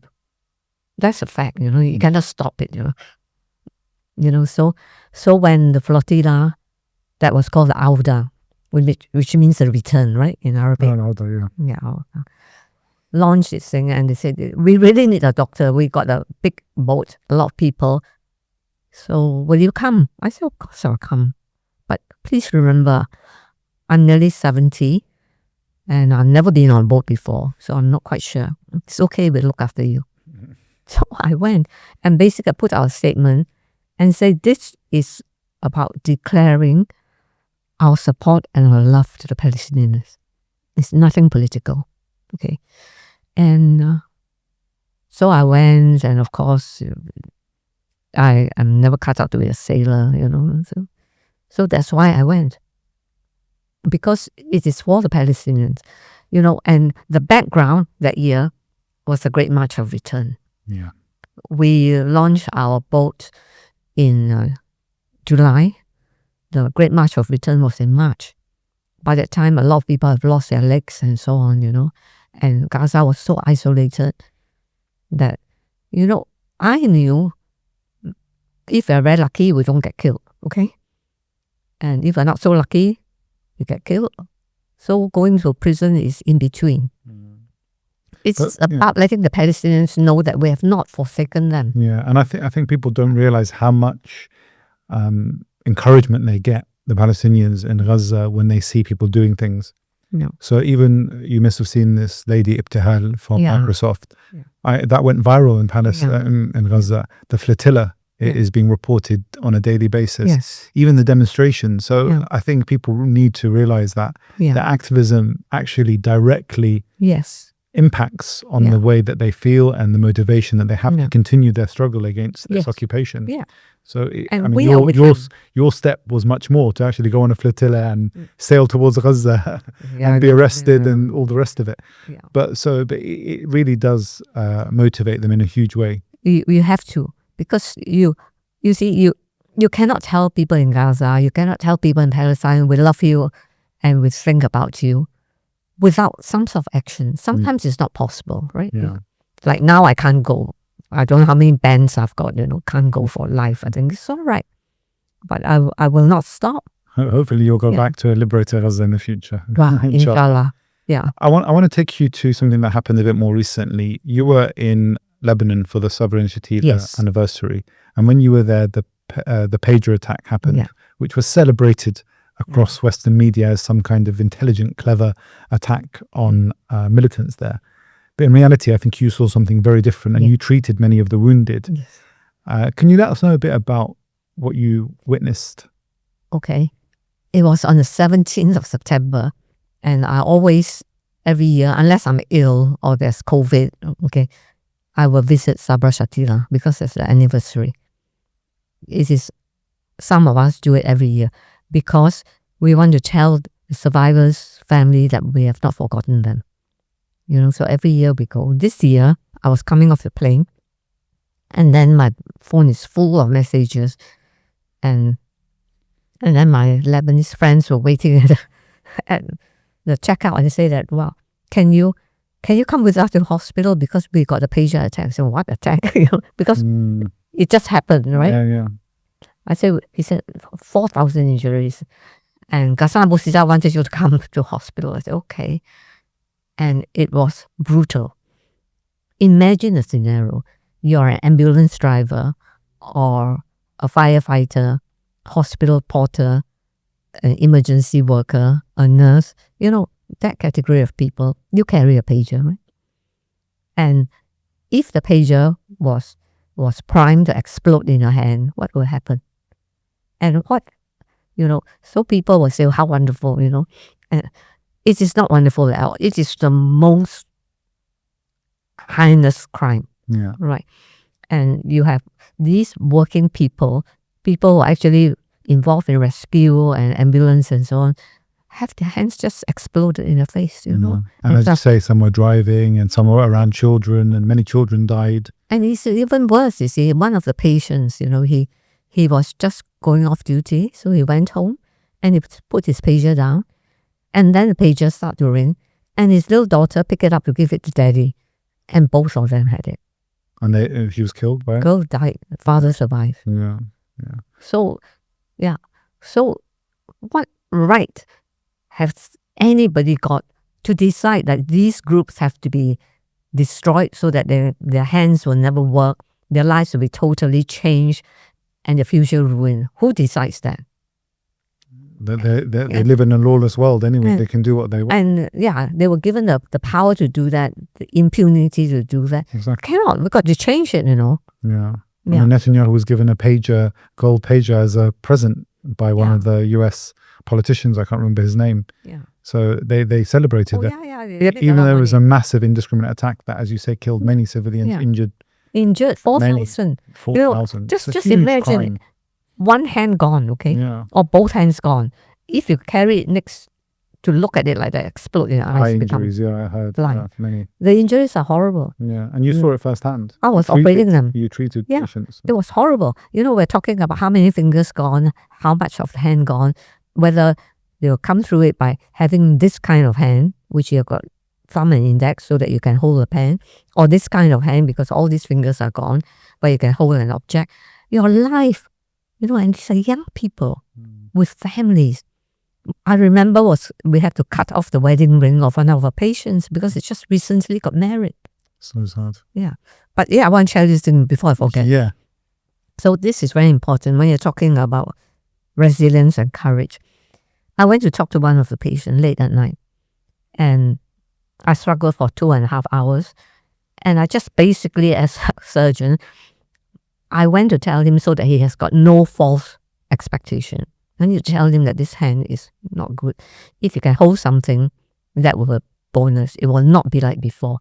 That's a fact, you cannot stop it, So when the flotilla, that was called the Auda, which means the return, right, in Arabic. Auda, yeah. Yeah, launched this thing and they said, we really need a doctor. We got a big boat, a lot of people. So will you come? I said, of course I'll come. But please remember, I'm nearly 70 and I've never been on a boat before. So I'm not quite sure. It's okay, we'll look after you. So I went and basically put out a statement and said, this is about declaring our support and our love to the Palestinians. It's nothing political. Okay. And so I went, and of course, I am never cut out to be a sailor, So that's why I went. Because it is for the Palestinians, and the background that year was the Great March of Return. Yeah. We launched our boat in July. The Great March of Return was in March. By that time, a lot of people have lost their legs and so on, and Gaza was so isolated that, I knew if we're very lucky, we don't get killed, okay? And if we're not so lucky, we get killed. So going to prison is in between. It's about letting the Palestinians know that we have not forsaken them. Yeah, and I think people don't realize how much encouragement they get, the Palestinians in Gaza, when they see people doing things. No. So even, you must have seen this lady Ibtihal from Microsoft. Yeah. That went viral in Palestine, in Gaza. The flotilla is being reported on a daily basis. Yes. Even the demonstrations. So I think people need to realize that the activism actually directly impacts on the way that they feel and the motivation that they have to continue their struggle against this occupation. Yeah. So your step was much more to actually go on a flotilla and sail towards Gaza and be arrested and all the rest of it. Yeah. But it really does motivate them in a huge way. You have to, because you see, you cannot tell people in Gaza, you cannot tell people in Palestine, we love you and we think about you, without some sort of action. Sometimes it's not possible, right? Yeah. Like now I can't go. I don't know how many bands I've got, can't go for life. I think it's all right. But I will not stop. Hopefully you'll go back to liberate Gaza in the future. Inshallah. Yeah. I want to take you to something that happened a bit more recently. You were in Lebanon for the Sabra and Shatila anniversary. And when you were there, the pager attack happened, which was celebrated across Western media as some kind of intelligent, clever attack on militants there. But in reality, I think you saw something very different and you treated many of the wounded. Yes. Can you let us know a bit about what you witnessed? Okay. It was on the 17th of September. And I always, every year, unless I'm ill or there's COVID, I will visit Sabra Shatila because it's the anniversary. Some of us do it every year because we want to tell the survivors' family that we have not forgotten them. So every year we go. This year, I was coming off the plane and then my phone is full of messages and then my Lebanese friends were waiting at the checkout and they say that, well, can you come with us to the hospital because we got a pager attack? I said, what attack? Because it just happened, right? Yeah. He said 4,000 injuries and Ghassan Abu Siza wanted you to come to hospital. I said, okay. And it was brutal. Imagine a scenario. You're an ambulance driver or a firefighter, hospital porter, an emergency worker, a nurse, that category of people, you carry a pager, right? And if the pager was primed to explode in your hand, what will happen? And what, so people will say, how wonderful, and it is not wonderful at all. It is the most heinous crime, right? And you have these working people who are actually involved in rescue and ambulance and so on, have their hands just exploded in the face, And as you say, some were driving and some were around children, and many children died. And it's even worse, you see. One of the patients, he was just going off duty, so he went home and he put his pager down, and then the pager started to ring, and his little daughter picked it up to give it to daddy, and both of them had it. And he was killed by it? Girl died, father survived. Yeah. So what right has anybody got to decide that these groups have to be destroyed so that their hands will never work, their lives will be totally changed, and the future ruined? Who decides that? They live in a lawless world anyway. They can do what they want. And they were given the power to do that, the impunity to do that. Exactly. Cannot. We've got to change it, Yeah. Netanyahu was given a gold pager as a present by one of the US politicians. I can't remember his name. Yeah. So they celebrated that. Even though it was a massive indiscriminate attack that, as you say, killed many civilians, injured 4,000. 4,000. Just imagine crime. One hand gone, okay? Yeah. Or both hands gone. If you carry it next to look at it like that, explode in your eyes. Eye injuries, I heard blind. Many. The injuries are horrible. Yeah, and you saw it firsthand. I was operating them. You treated patients. It was horrible. We're talking about how many fingers gone, how much of the hand gone, whether they'll come through it by having this kind of hand, which you've got thumb and index so that you can hold a pen, or this kind of hand because all these fingers are gone, but you can hold an object. Your life, and these are young people with families. I remember we had to cut off the wedding ring of one of our patients because it just recently got married. So sad. Yeah. But I want to share this thing before I forget. Yeah. So this is very important when you're talking about resilience and courage. I went to talk to one of the patients late at night, and I struggled for 2.5 hours. And I just basically, as a surgeon, I went to tell him so that he has got no false expectation. And you tell him that this hand is not good. If you can hold something, that will be a bonus. It will not be like before.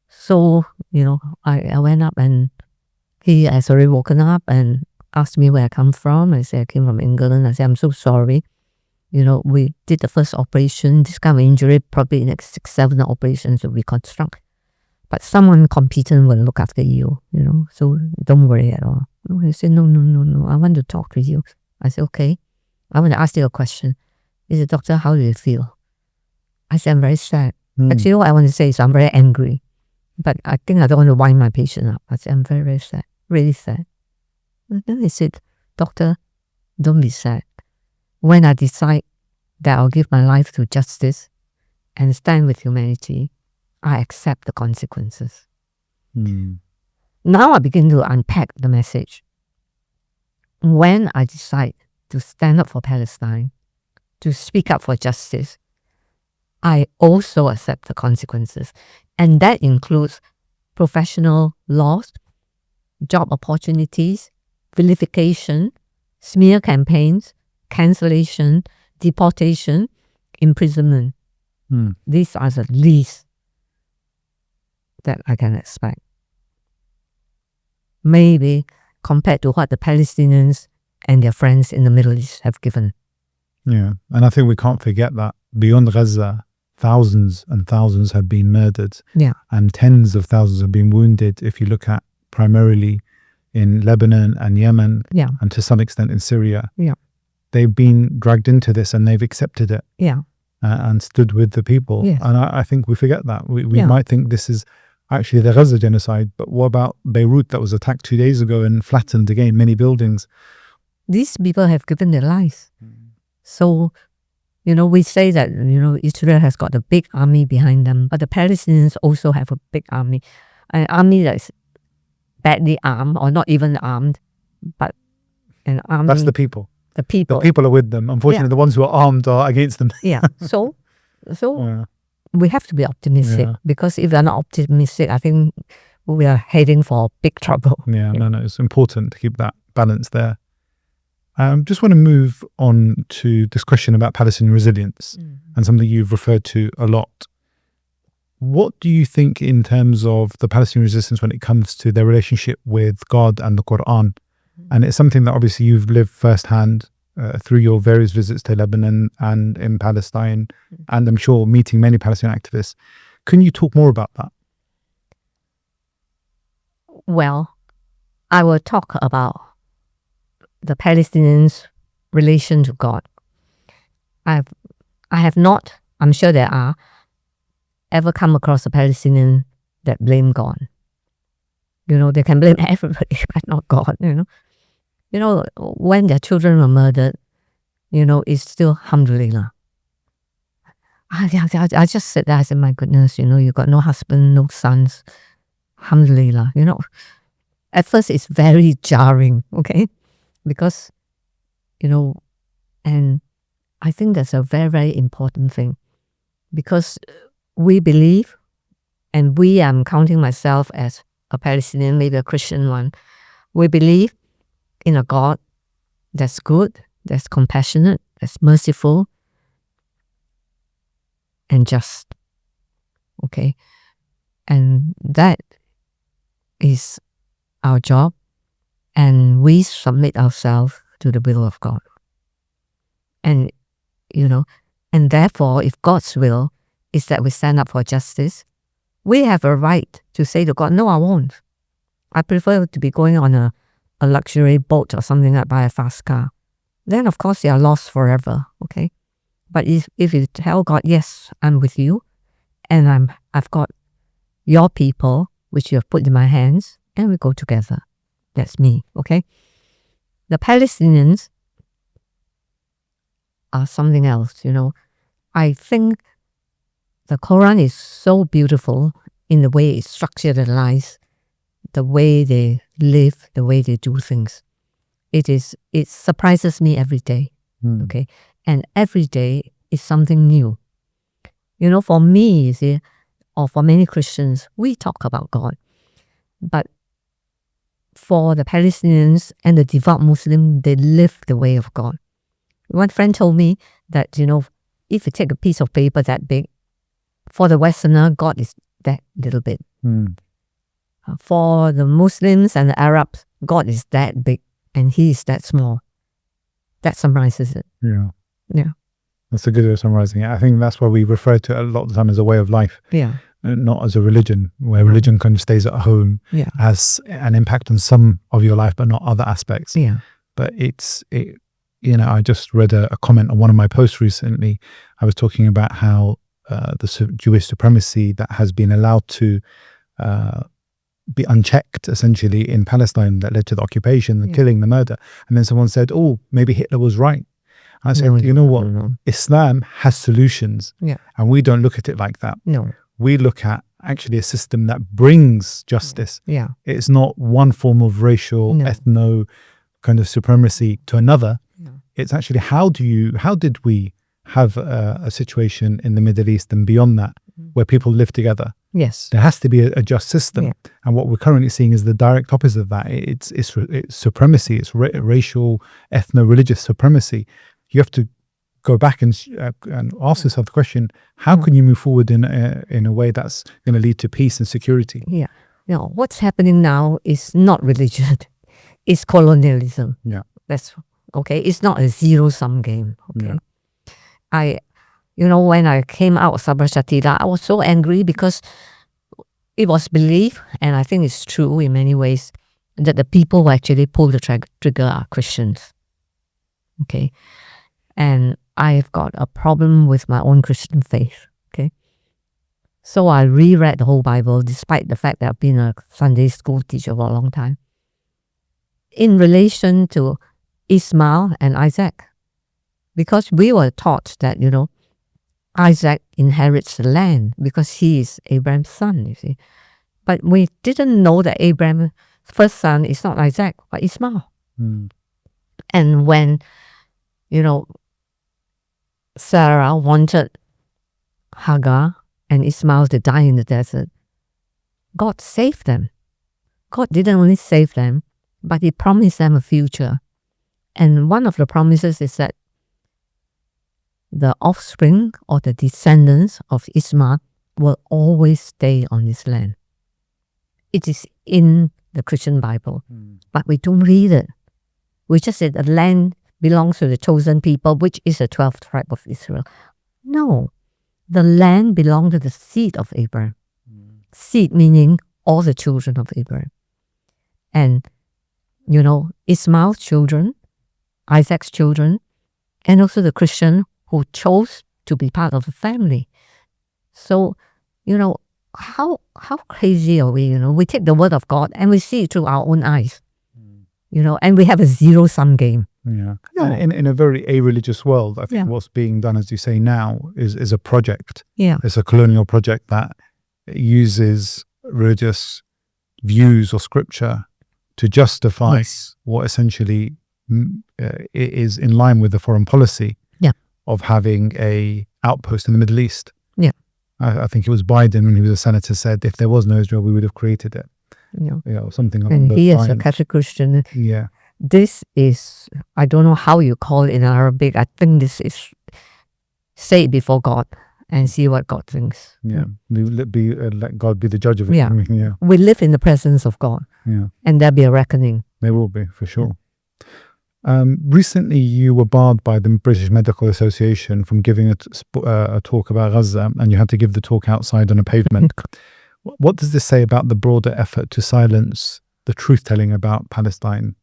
So, I went up, and he has already woken up and asked me where I come from. I said, I came from England. I said, I'm so sorry. We did the first operation. This kind of injury, probably in next 6-7 operations will reconstruct. But someone competent will look after you, so don't worry at all. He said, no, I want to talk to you. I said, okay. I want to ask you a question. He said, doctor, how do you feel? I said, I'm very sad. Actually, what I want to say is I'm very angry. But I think I don't want to wind my patient up. I said, I'm very, very sad. Really sad. And then he said, doctor, don't be sad. When I decide that I'll give my life to justice and stand with humanity, I accept the consequences. Now I begin to unpack the message. When I decide to stand up for Palestine, to speak up for justice, I also accept the consequences. And that includes professional loss, job opportunities, vilification, smear campaigns, cancellation, deportation, imprisonment. These are the least that I can expect. Maybe compared to what the Palestinians and their friends in the Middle East have given. Yeah, and I think we can't forget that beyond Gaza, thousands and thousands have been murdered. Yeah. And tens of thousands have been wounded if you look at primarily in Lebanon and Yemen, and to some extent in Syria. Yeah. They've been dragged into this and they've accepted it. Yeah. And stood with the people. Yes. And I think we forget that. We might think this is actually the Gaza genocide, but what about Beirut that was attacked 2 days ago and flattened again many buildings? These people have given their lives. So, we say that, Israel has got a big army behind them, but the Palestinians also have a big army. An army that is badly armed or not even armed, but an army. That's the people. The people. The people are with them. Unfortunately, the ones who are armed are against them. Yeah. So Yeah. we have to be optimistic, Yeah. because if we're not optimistic, I think we are heading for big trouble. Yeah, no, it's important to keep that balance there. Just want to move on to this question about Palestinian resilience and something you've referred to a lot. What do you think in terms of the Palestinian resistance when it comes to their relationship with God and the Quran? And it's something that obviously you've lived firsthand through your various visits to Lebanon and in Palestine, and I'm sure meeting many Palestinian activists. Can you talk more about that? Well, I will talk about the Palestinians' relation to God. I have not, I'm sure there are, ever come across a Palestinian that blame God. They can blame everybody, but not God, when their children were murdered, it's still alhamdulillah. I just said that, I said, my goodness, you got no husband, no sons, alhamdulillah, At first it's very jarring, okay? Because, and I think that's a very, very important thing, because we believe, and I'm counting myself as a Palestinian, maybe a Christian one, we believe in a God that's good, that's compassionate, that's merciful, and just, okay? And that is our job, and we submit ourselves to the will of God. And, and therefore, if God's will is that we stand up for justice, we have a right to say to God, no, I won't. I prefer to be going on a luxury boat or something like buy a fast car. Then, of course, you are lost forever, okay? But if you tell God, yes, I'm with you, and I've got your people, which you have put in my hands, and we go together. That's me, okay? The Palestinians are something else, I think the Quran is so beautiful in the way it structured their lives, the way they live, the way they do things. It surprises me every day, okay? And every day is something new. For me, you see, or for many Christians, we talk about God. But for the Palestinians and the devout Muslim, they live the way of God. One friend told me that, if you take a piece of paper that big, for the Westerner, God is that little bit. For the Muslims and the Arabs, God is that big and he is that small. That summarizes it. Yeah. Yeah. That's a good way of summarizing it. I think that's why we refer to it a lot of the time as a way of life. Yeah. Not as a religion, where religion kind of stays at home, has an impact on some of your life, but not other aspects. Yeah. But I just read a comment on one of my posts recently. I was talking about how the Jewish supremacy that has been allowed to be unchecked, essentially, in Palestine, that led to the occupation, the killing, the murder. And then someone said, oh, maybe Hitler was right. And I said, you know what? Islam has solutions. Yeah. And we don't look at it like that. No. We look at actually a system that brings justice. Yeah. It's not one form of racial, ethno kind of supremacy to another. No. It's actually how did we have a situation in the Middle East and beyond that where people live together? Yes. There has to be a just system. Yeah. And what we're currently seeing is the direct opposite of that. It's supremacy. It's racial, ethno-religious supremacy. You have to go back and ask yourself the question, how can you move forward in a way that's going to lead to peace and security? Yeah. What's happening now is not religion. It's colonialism. Yeah. That's okay. It's not a zero-sum game. Okay. Yeah. When I came out of Sabra and Shatila, I was so angry because it was believed, and I think it's true in many ways, that the people who actually pull the trigger are Christians. Okay. And I've got a problem with my own Christian faith. Okay. So I reread the whole Bible, despite the fact that I've been a Sunday school teacher for a long time, in relation to Ishmael and Isaac. Because we were taught that, Isaac inherits the land because he is Abraham's son, you see. But we didn't know that Abraham's first son is not Isaac, but Ishmael. And when Sarah wanted Hagar and Ismail to die in the desert. God saved them. God didn't only save them, but He promised them a future. And one of the promises is that the offspring or the descendants of Ismail will always stay on this land. It is in the Christian Bible, but we don't read it. We just say the land belongs to the chosen people, which is the 12th tribe of Israel. No, the land belonged to the seed of Abraham. Seed meaning all the children of Abraham. And, Ismail's children, Isaac's children, and also the Christian who chose to be part of the family. So, how crazy are we? We take the word of God and we see it through our own eyes. And we have a zero-sum game. Yeah. No. In a very a-religious world, I think what's being done, as you say now, is a project. Yeah. It's a colonial project that uses religious views or scripture to justify what essentially is in line with the foreign policy of having a outpost in the Middle East. Yeah. I think it was Biden when he was a senator said, if there was no Israel, we would have created it. Something along and those he lines. is a Catholic Christian. Yeah. This is, I don't know how you call it in Arabic. I think this is say it before God and see what God thinks. Yeah. Let God be the judge of it. Yeah. Yeah. We live in the presence of God. Yeah. And there'll be a reckoning. There will be, for sure. Recently, you were barred by the British Medical Association from giving a talk about Gaza, and you had to give the talk outside on a pavement. What does this say about the broader effort to silence the truth-telling about Palestine?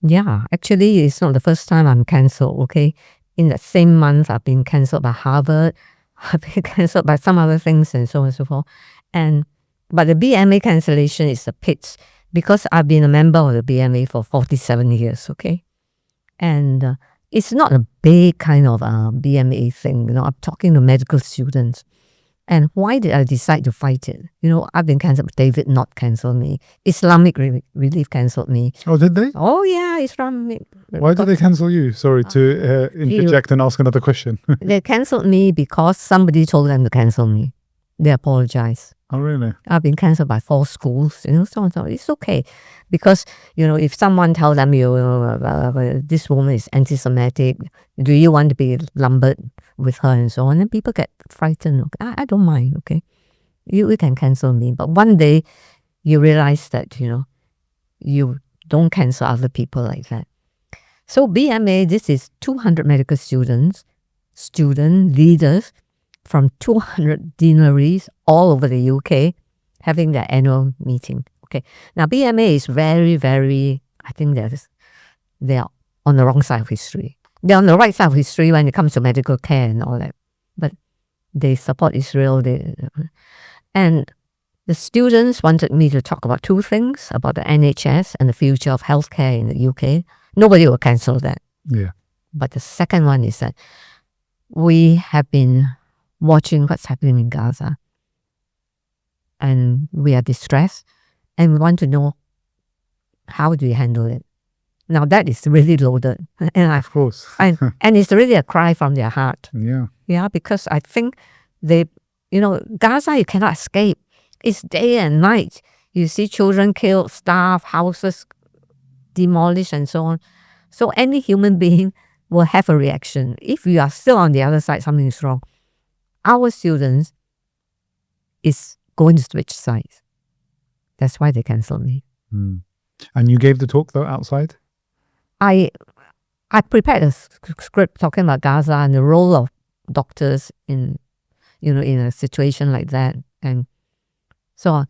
Yeah, actually, it's not the first time I'm cancelled, okay? In that same month, I've been cancelled by Harvard. I've been cancelled by some other things and so on and so forth. But the BMA cancellation is a pit because I've been a member of the BMA for 47 years, okay? And it's not a big kind of BMA thing. I'm talking to medical students. And why did I decide to fight it? I've been cancelled. David not cancelled me. Islamic Relief cancelled me. Oh, did they? Oh, yeah, Islamic. Why did they cancel you? Sorry to interject and ask another question. They cancelled me because somebody told them to cancel me. They apologized. Oh, really? I've been cancelled by 4 schools, so on. It's okay. Because, if someone tells them, this woman is anti-Semitic, do you want to be lumbered with her and so on? And people get frightened. Okay? I don't mind, okay? You can cancel me. But one day, you realize that, you don't cancel other people like that. So BMA, this is 200 medical student leaders from 200 deaneries all over the UK having their annual meeting. Okay. Now BMA is very, very, I think they are on the wrong side of history. They're on the right side of history when it comes to medical care and all that. But they support Israel. And the students wanted me to talk about 2 things, about the NHS and the future of healthcare in the UK. Nobody will cancel that. Yeah. But the second one is that we have been watching what's happening in Gaza. And we are distressed. And we want to know, how do we handle it? Now that is really loaded. And of course. and it's really a cry from their heart. Yeah. Yeah, because I think Gaza, you cannot escape. It's day and night. You see children killed, starved, houses demolished and so on. So any human being will have a reaction. If you are still on the other side, something is wrong. Our students is going to switch sides. That's why they cancelled me. Mm. And you gave the talk though outside? I prepared a script talking about Gaza and the role of doctors in a situation like that and so on.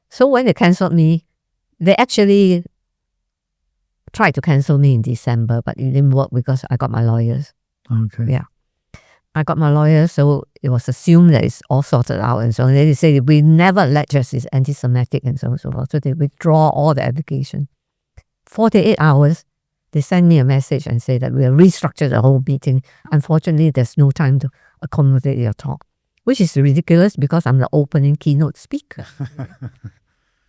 So when they cancelled me, they actually tried to cancel me in December, but it didn't work because I got my lawyers. Okay. Yeah. I got my lawyers, so it was assumed that it's all sorted out and so on. They say we never alleged it's anti-Semitic and so on and so forth. So they withdraw all the application. 48 hours, they send me a message and say that we have restructured the whole meeting. Unfortunately, there's no time to accommodate your talk, which is ridiculous because I'm the opening keynote speaker.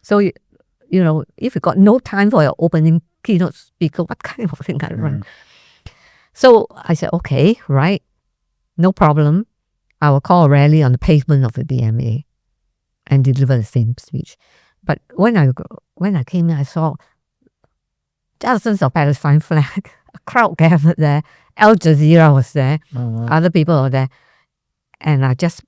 So, if you got no time for your opening keynote speaker, what kind of thing I run? So I said, okay, right, no problem. I will call a rally on the pavement of the BMA and deliver the same speech. But when I came in, I saw dozens of Palestine flag, a crowd gathered there. Al Jazeera was there, other people were there, and I just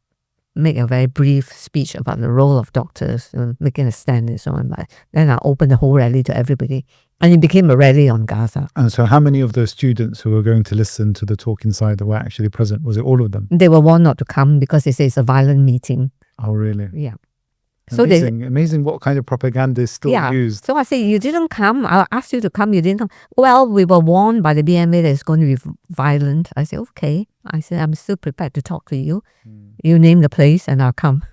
make a very brief speech about the role of doctors, making a stand and so on. But then I opened the whole rally to everybody, and it became a rally on Gaza. And so how many of those students who were going to listen to the talk inside were actually present? Was it all of them? They were warned not to come because they say it's a violent meeting. Oh, really? Yeah. Amazing what kind of propaganda is still used. So I said, you didn't come. I asked you to come. You didn't come. Well, we were warned by the BMA that it's going to be violent. I said, okay. I said, I'm still prepared to talk to you. You name the place and I'll come.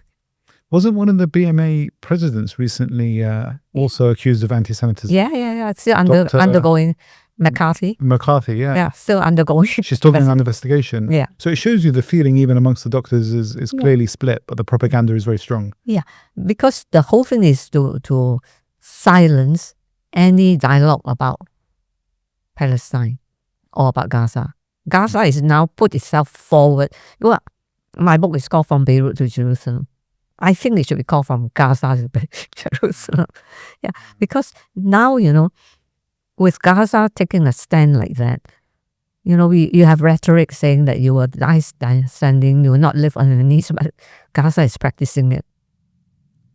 Wasn't one of the BMA presidents recently also accused of anti-Semitism? Yeah. Still undergoing. McCarthy, yeah. Yeah, still undergoing. She's talking an investigation. Yeah. So it shows you the feeling even amongst the doctors is clearly split, but the propaganda is very strong. Yeah, because the whole thing is to silence any dialogue about Palestine or about Gaza. Gaza is now put itself forward. Well, my book is called From Beirut to Jerusalem. I think it should be called From Gaza to Jerusalem. Yeah, because now, with Gaza taking a stand like that, you have rhetoric saying that you will die standing, you will not live on your knees, but Gaza is practicing it.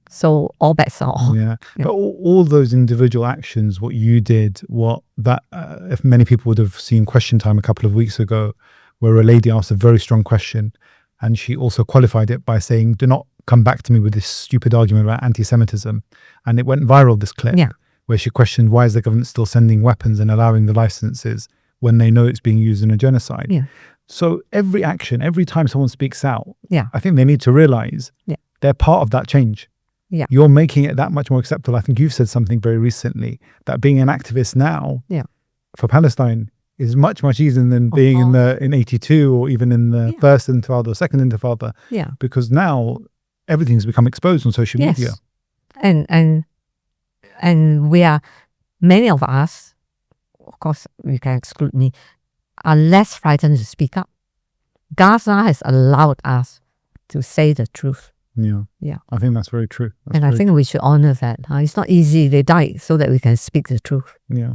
So all bets are off. Yeah. But all those individual actions, what you did, if many people would have seen Question Time a couple of weeks ago, where a lady asked a very strong question, and she also qualified it by saying, do not come back to me with this stupid argument about anti-Semitism. And it went viral, this clip. Yeah. Where she questioned why is the government still sending weapons and allowing the licenses when they know it's being used in a genocide. Yeah. So every action, every time someone speaks out, yeah. I think they need to realize they're part of that change. Yeah. You're making it that much more acceptable. I think you've said something very recently that being an activist now for Palestine is much, much easier than being in 82 or even in the first intifada or second intifada. Yeah. Because now everything's become exposed on social media. And we are, many of us, of course, you can exclude me, are less frightened to speak up. Gaza has allowed us to say the truth. Yeah. I think that's very true. I think we should honor that. It's not easy. They died so that we can speak the truth. Yeah.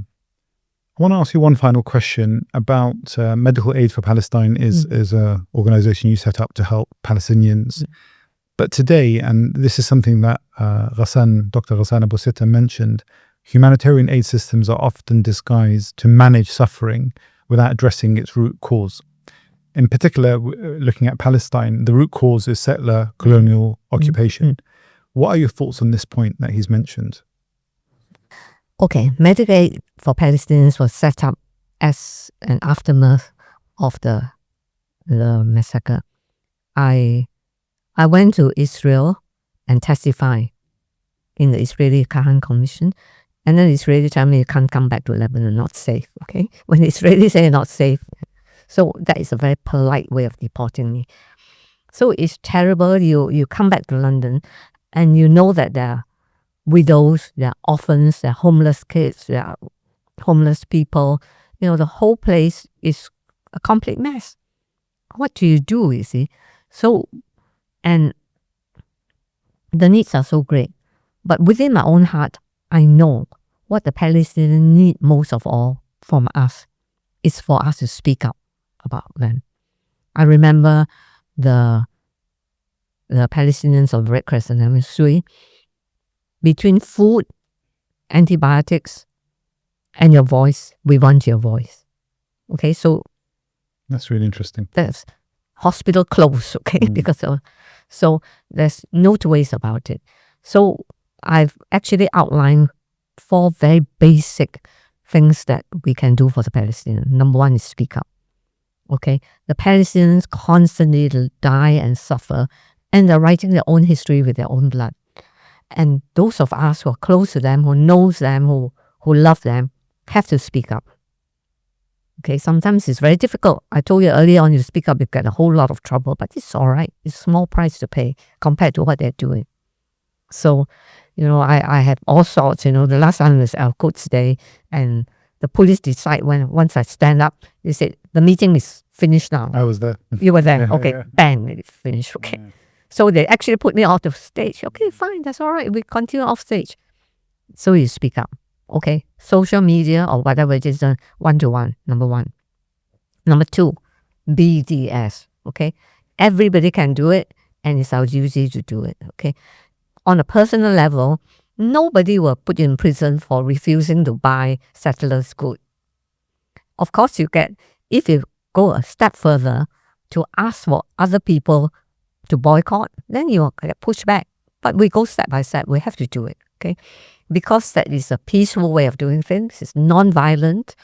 I want to ask you one final question about Medical Aid for Palestine is an organization you set up to help Palestinians. But today, and this is something that Dr. Ghassan Abu Sitta mentioned, humanitarian aid systems are often disguised to manage suffering without addressing its root cause. In particular, looking at Palestine, the root cause is settler colonial occupation. What are your thoughts on this point that he's mentioned? Okay, Medical Aid for Palestinians was set up as an aftermath of the massacre. I went to Israel and testified in the Israeli Kahan Commission, and then the Israeli tell me you can't come back to Lebanon, not safe, okay? When the Israelis say not safe, so that is a very polite way of deporting me. So it's terrible. You come back to London and you know that there are widows, there are orphans, there are homeless kids, there are homeless people. The whole place is a complete mess. What do, you see? So, and the needs are so great. But within my own heart, I know what the Palestinians need most of all from us is for us to speak up about them. I remember the Palestinians of Red Crescent and Sui, between food, antibiotics, and your voice, we want your voice. Okay, so that's really interesting. That's hospital closed, okay, because so there's no two ways about it. So I've actually outlined 4 very basic things that we can do for the Palestinians. Number 1 is speak up. Okay, the Palestinians constantly die and suffer, and they're writing their own history with their own blood. And those of us who are close to them, who knows them, who love them, have to speak up. Okay, sometimes it's very difficult. I told you earlier on, you speak up, you get a whole lot of trouble, but it's all right. It's a small price to pay compared to what they're doing. So, I have all sorts, the last time was Al-Quds Day, and the police decide once I stand up, they said, the meeting is finished now. I was there. You were there. Yeah, Okay. yeah. Bang, it's finished. Okay. Yeah. So they actually put me out of stage. Okay, fine. That's all right. We continue off stage. So you speak up. Okay. Social media or whatever it is, one-to-one, number one. Number two, BDS. Okay. Everybody can do it, and it's our duty to do it. Okay. On a personal level, nobody will put you in prison for refusing to buy settlers' goods. Of course, if you go a step further to ask for other people to boycott, then you will get pushed back. But we go step by step. We have to do it, okay? Because that is a peaceful way of doing things. It's non-violent,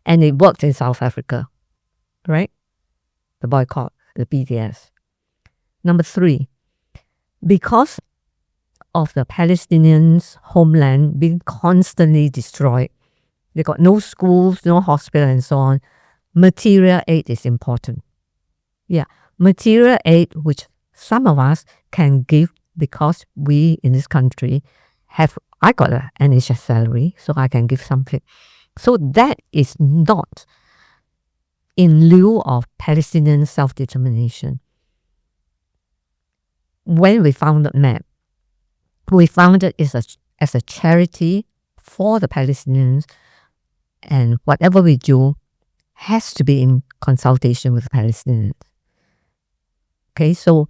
and it worked in South Africa, right? The boycott, the BDS. Number three, because of the Palestinians' homeland being constantly destroyed, they got no schools, no hospital, and so on. Material aid is important. Yeah, material aid, which some of us can give because we in this country I got an NHS salary, so I can give something. So that is not in lieu of Palestinian self-determination. When we founded MAP, we founded it as a charity for the Palestinians, and whatever we do has to be in consultation with the Palestinians. Okay, so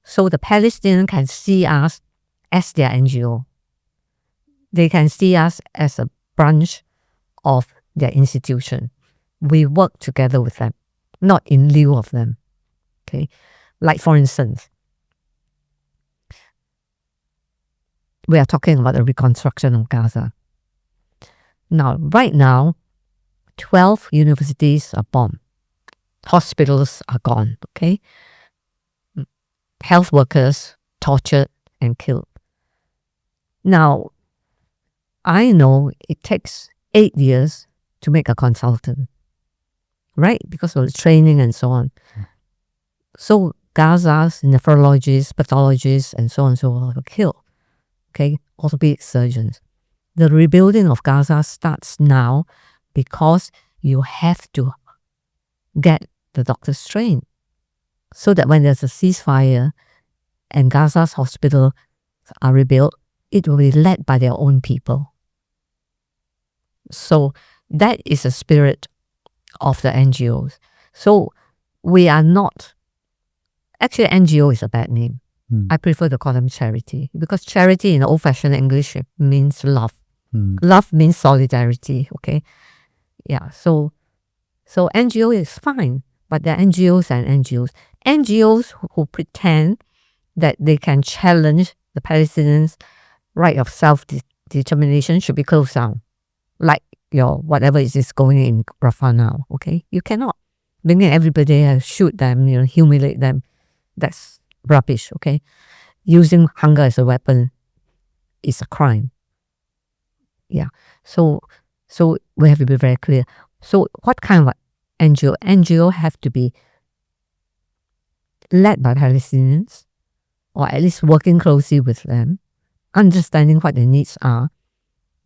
the Palestinians can see us as their NGO. They can see us as a branch of their institution. We work together with them, not in lieu of them. Okay, like for instance, we are talking about the reconstruction of Gaza. Now, right now, 12 universities are bombed. Hospitals are gone, okay? Health workers tortured and killed. Now, I know it takes 8 years to make a consultant, right? Because of the training and so on. So Gaza's nephrologists, pathologists, and so on and so on were killed. Okay, orthopedic surgeons. The rebuilding of Gaza starts now because you have to get the doctors trained so that when there's a ceasefire and Gaza's hospitals are rebuilt, it will be led by their own people. So that is the spirit of the NGOs. So we are not, actually NGO is a bad name. I prefer to call them charity, because charity in old-fashioned English means love. Love means solidarity, okay? Yeah, so NGO is fine, but there are NGOs and NGOs. NGOs who pretend that they can challenge the Palestinians' right of self-determination should be closed down, like your whatever is going in Rafah now, okay? You cannot bring in everybody, shoot them, humiliate them. That's rubbish, okay? Using hunger as a weapon is a crime. Yeah. So we have to be very clear. So what kind of NGO? NGO have to be led by Palestinians, or at least working closely with them, understanding what their needs are,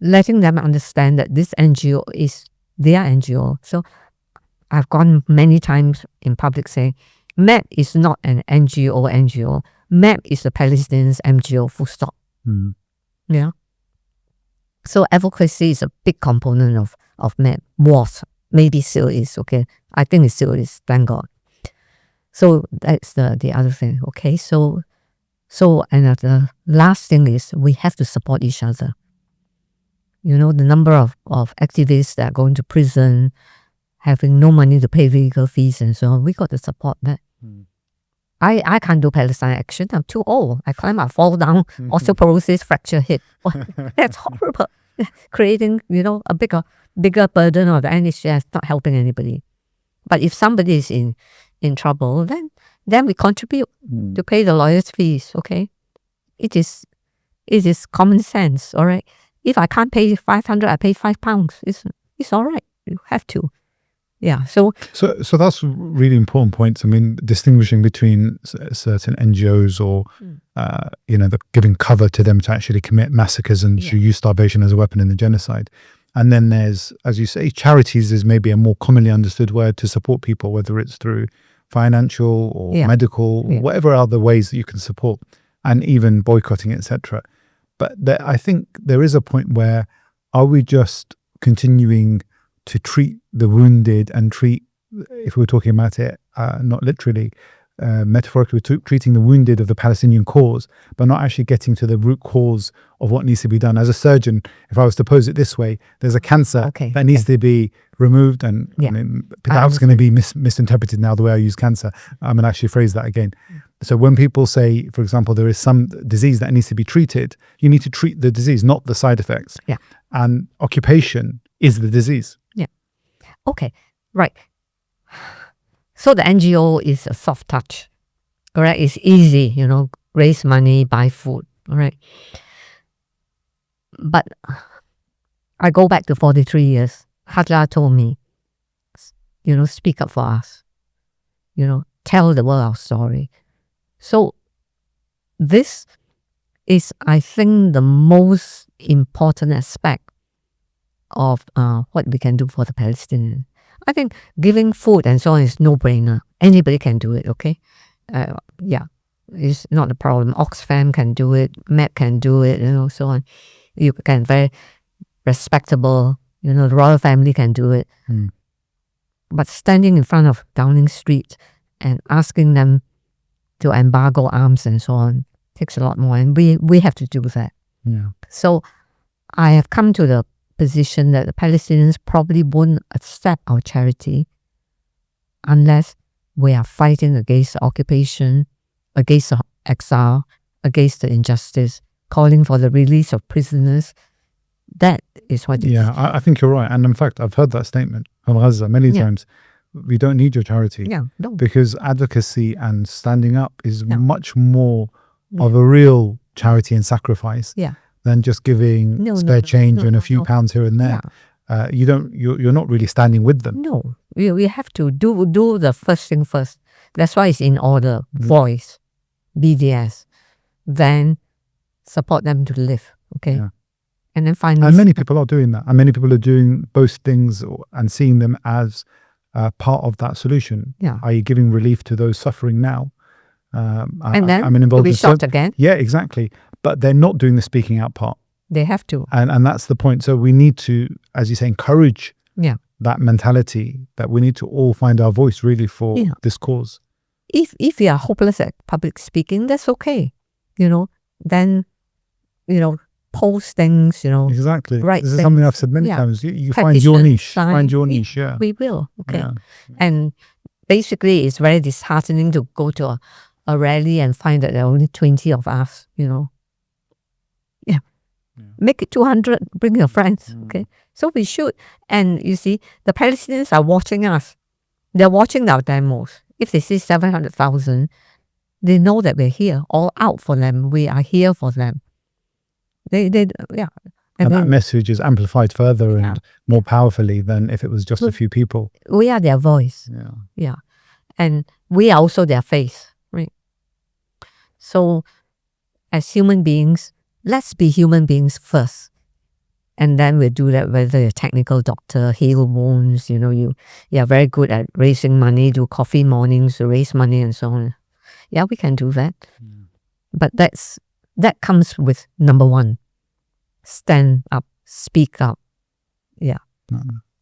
letting them understand that this NGO is their NGO. So I've gone many times in public saying, MAP is not an NGO. MAP is the Palestinians' NGO, full stop. Yeah. So advocacy is a big component of MAP. Was, maybe still is, okay? I think it still is, thank God. So that's the other thing, okay? So another last thing is we have to support each other. The number of activists that are going to prison, having no money to pay legal fees and so on, we got to support that. I can't do Palestine action. I'm too old. I climb, I fall down, osteoporosis, fracture hip. That's horrible. Creating, a bigger burden of the NHS, not helping anybody. But if somebody is in trouble, then we contribute to pay the lawyer's fees, okay? It is common sense, all right? If I can't pay 500, I pay £5. It's all right. You have to. Yeah. So that's really important points. I mean, distinguishing between certain NGOs or, giving cover to them to actually commit massacres and to use starvation as a weapon in the genocide. And then there's, as you say, charities is maybe a more commonly understood word to support people, whether it's through financial or medical, or whatever other ways that you can support, and even boycotting, etc. But I think there is a point where, are we just continuing to treat the wounded and treat, if we're talking about it, not literally, metaphorically, treating the wounded of the Palestinian cause, but not actually getting to the root cause of what needs to be done? As a surgeon, if I was to pose it this way, there's a cancer that needs to be removed, and I mean, that's going to be misinterpreted now the way I use cancer. I'm going to actually phrase that again. So when people say, for example, there is some disease that needs to be treated, you need to treat the disease, not the side effects. Yeah. And occupation is the disease. Yeah. Okay. Right. So the NGO is a soft touch, correct? It's easy, raise money, buy food, all right? But I go back to 43 years. Hadla told me, speak up for us, tell the world our story. So this is, I think, the most important aspect of what we can do for the Palestinians. I think giving food and so on is no-brainer. Anybody can do it, okay? It's not a problem. Oxfam can do it, MEP can do it, so on. You can, very respectable, the royal family can do it. But standing in front of Downing Street and asking them to embargo arms and so on takes a lot more, and we have to do that. Yeah. So I have come to the position that the Palestinians probably won't accept our charity unless we are fighting against the occupation, against the exile, against the injustice, calling for the release of prisoners. That is what it is. I think you're right. And in fact, I've heard that statement from Gaza many times. We don't need your charity. No. Because advocacy and standing up is much more of a real charity and sacrifice than just giving spare change and a few pounds here and there. You're not really standing with them. No, we have to do the first thing first. That's why it's in order. Voice, BDS, then support them to live. Okay, and then finally, and many people are doing that, and many people are doing both things and seeing them as part of that solution. i.e., giving relief to those suffering now. And then I'm involved we in shot again. Yeah, exactly. But they're not doing the speaking out part. They have to. And that's the point. So we need to, as you say, encourage that mentality that we need to all find our voice really for this cause. If you are hopeless at public speaking, that's okay. Then, post things, Exactly. Right. This is something I've said many times. You find your niche. Find your niche, We will, okay. Yeah. And basically, it's very disheartening to go to a rally and find that there are only 20 of us, Make it 200, bring your friends, okay? So we should. And you see, the Palestinians are watching us. They're watching our demos. If they see 700,000, they know that we're here, all out for them. We are here for them. And that message is amplified further and more powerfully than if it was just a few people. We are their voice. Yeah. And we are also their face, right? So as human beings, let's be human beings first. And then we'll do that, whether you're a technical doctor, heal wounds, you are very good at raising money, do coffee mornings to raise money and so on. Yeah, we can do that. But that comes with number one. Stand up, speak up. Yeah.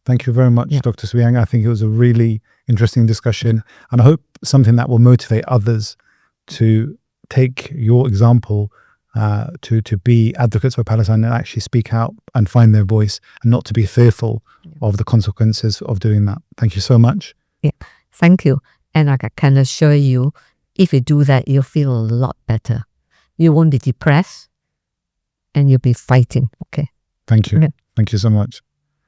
Thank you very much, Dr. Suyang. I think it was a really interesting discussion. And I hope something that will motivate others to take your example to be advocates for Palestine and actually speak out and find their voice and not to be fearful of the consequences of doing that. Thank you so much. Yeah, thank you. And I can assure you, if you do that, you'll feel a lot better. You won't be depressed and you'll be fighting. Okay. Thank you. Thank you so much.